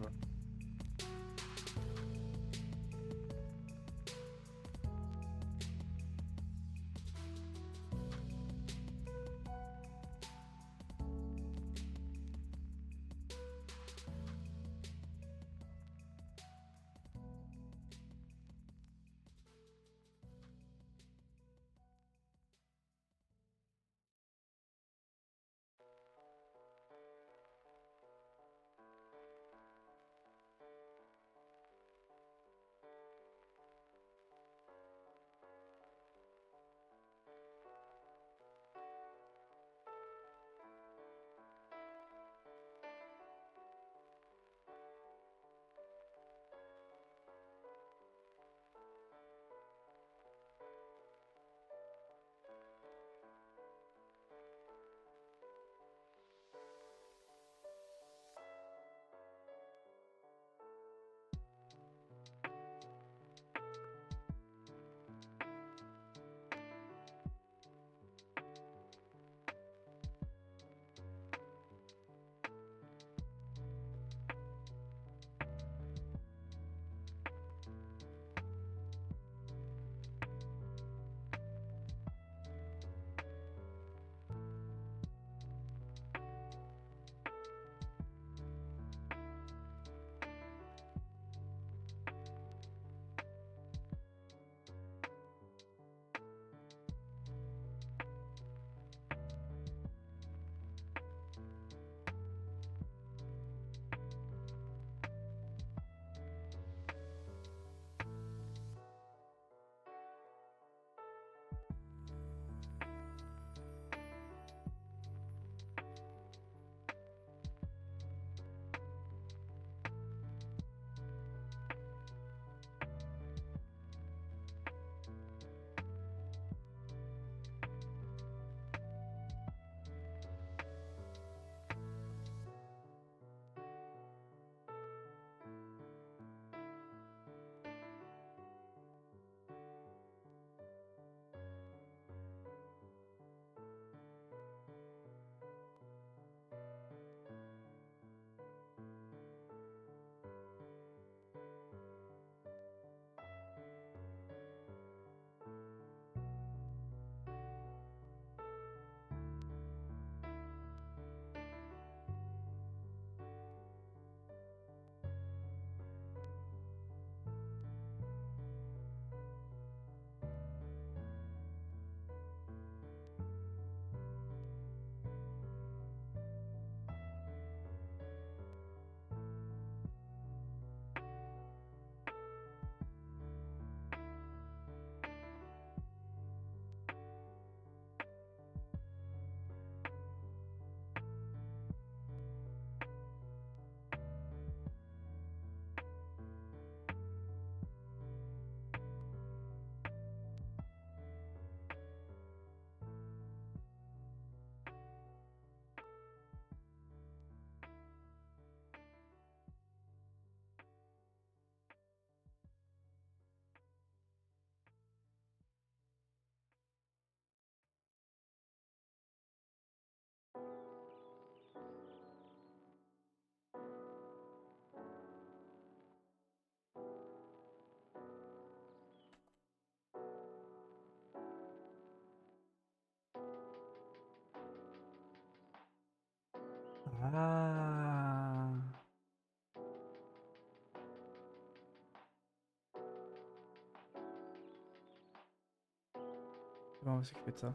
On va s'occuper de ça.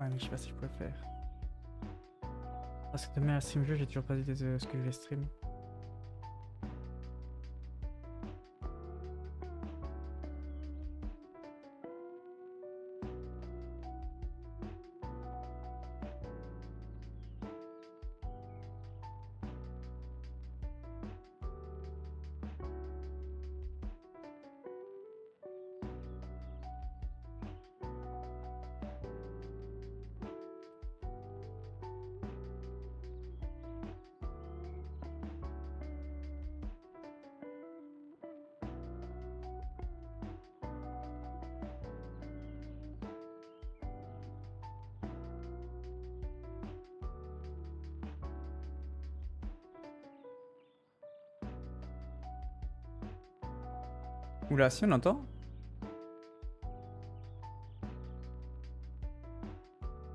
Ouais, mais je sais pas si je pourrais faire. Parce que demain, à stream jeu, j'ai toujours pas d'idée de ce que je vais stream. Oula, si on entend?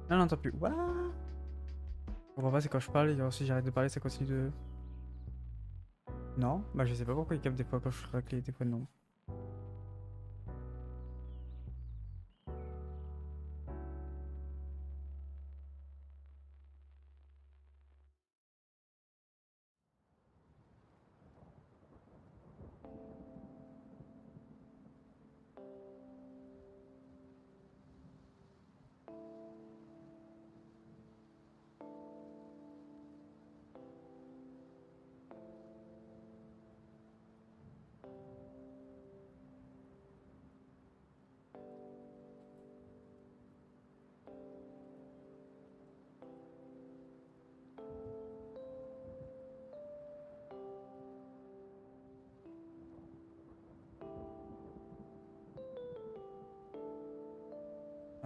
Non, on n'entend plus. What? Je comprends pas, c'est quand je parle, et si j'arrête de parler, ça continue de. Non? Bah, je sais pas pourquoi il capte des fois quand je racle, des fois non.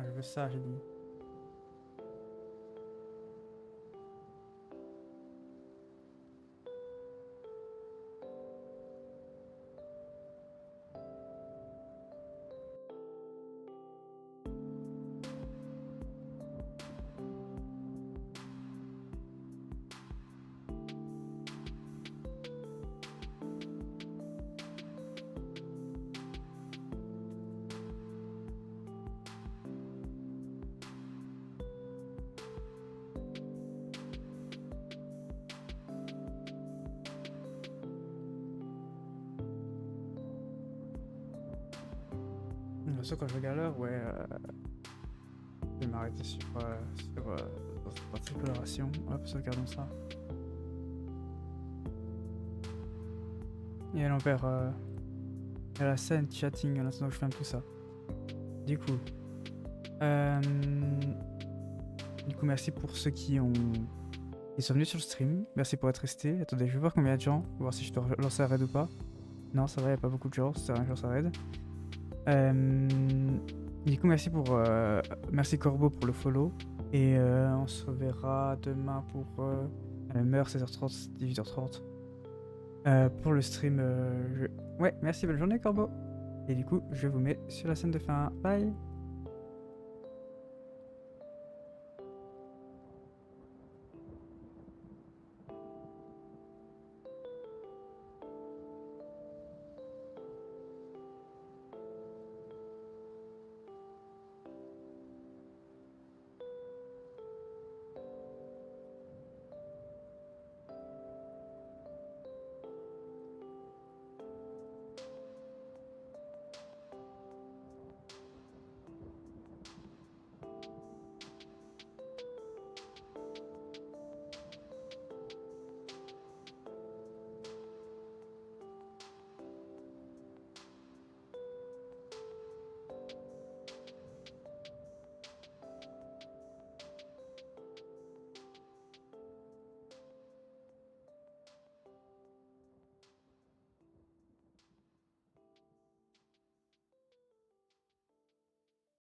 Ah, je veux ça, j'ai dit. Ça, quand je regarde l'heure, ouais. Je vais m'arrêter dans cette partie de coloration. Hop, sauvegardons ça. Et allons vers la scène chatting en attendant que je ferme tout ça. Du coup, merci pour ceux qui sont venus sur le stream. Merci pour être restés. Attendez, je vais voir combien il y a de gens. Voir si je dois lancer un raid ou pas. Non, ça va, il n'y a pas beaucoup de gens. C'est un jour ça raid. Du coup, merci Corbeau pour le follow. Et on se reverra demain pour à la même heure, 16h30, 18h30. Pour le stream. Ouais, merci, bonne journée Corbeau. Et du coup, je vous mets sur la scène de fin. Bye.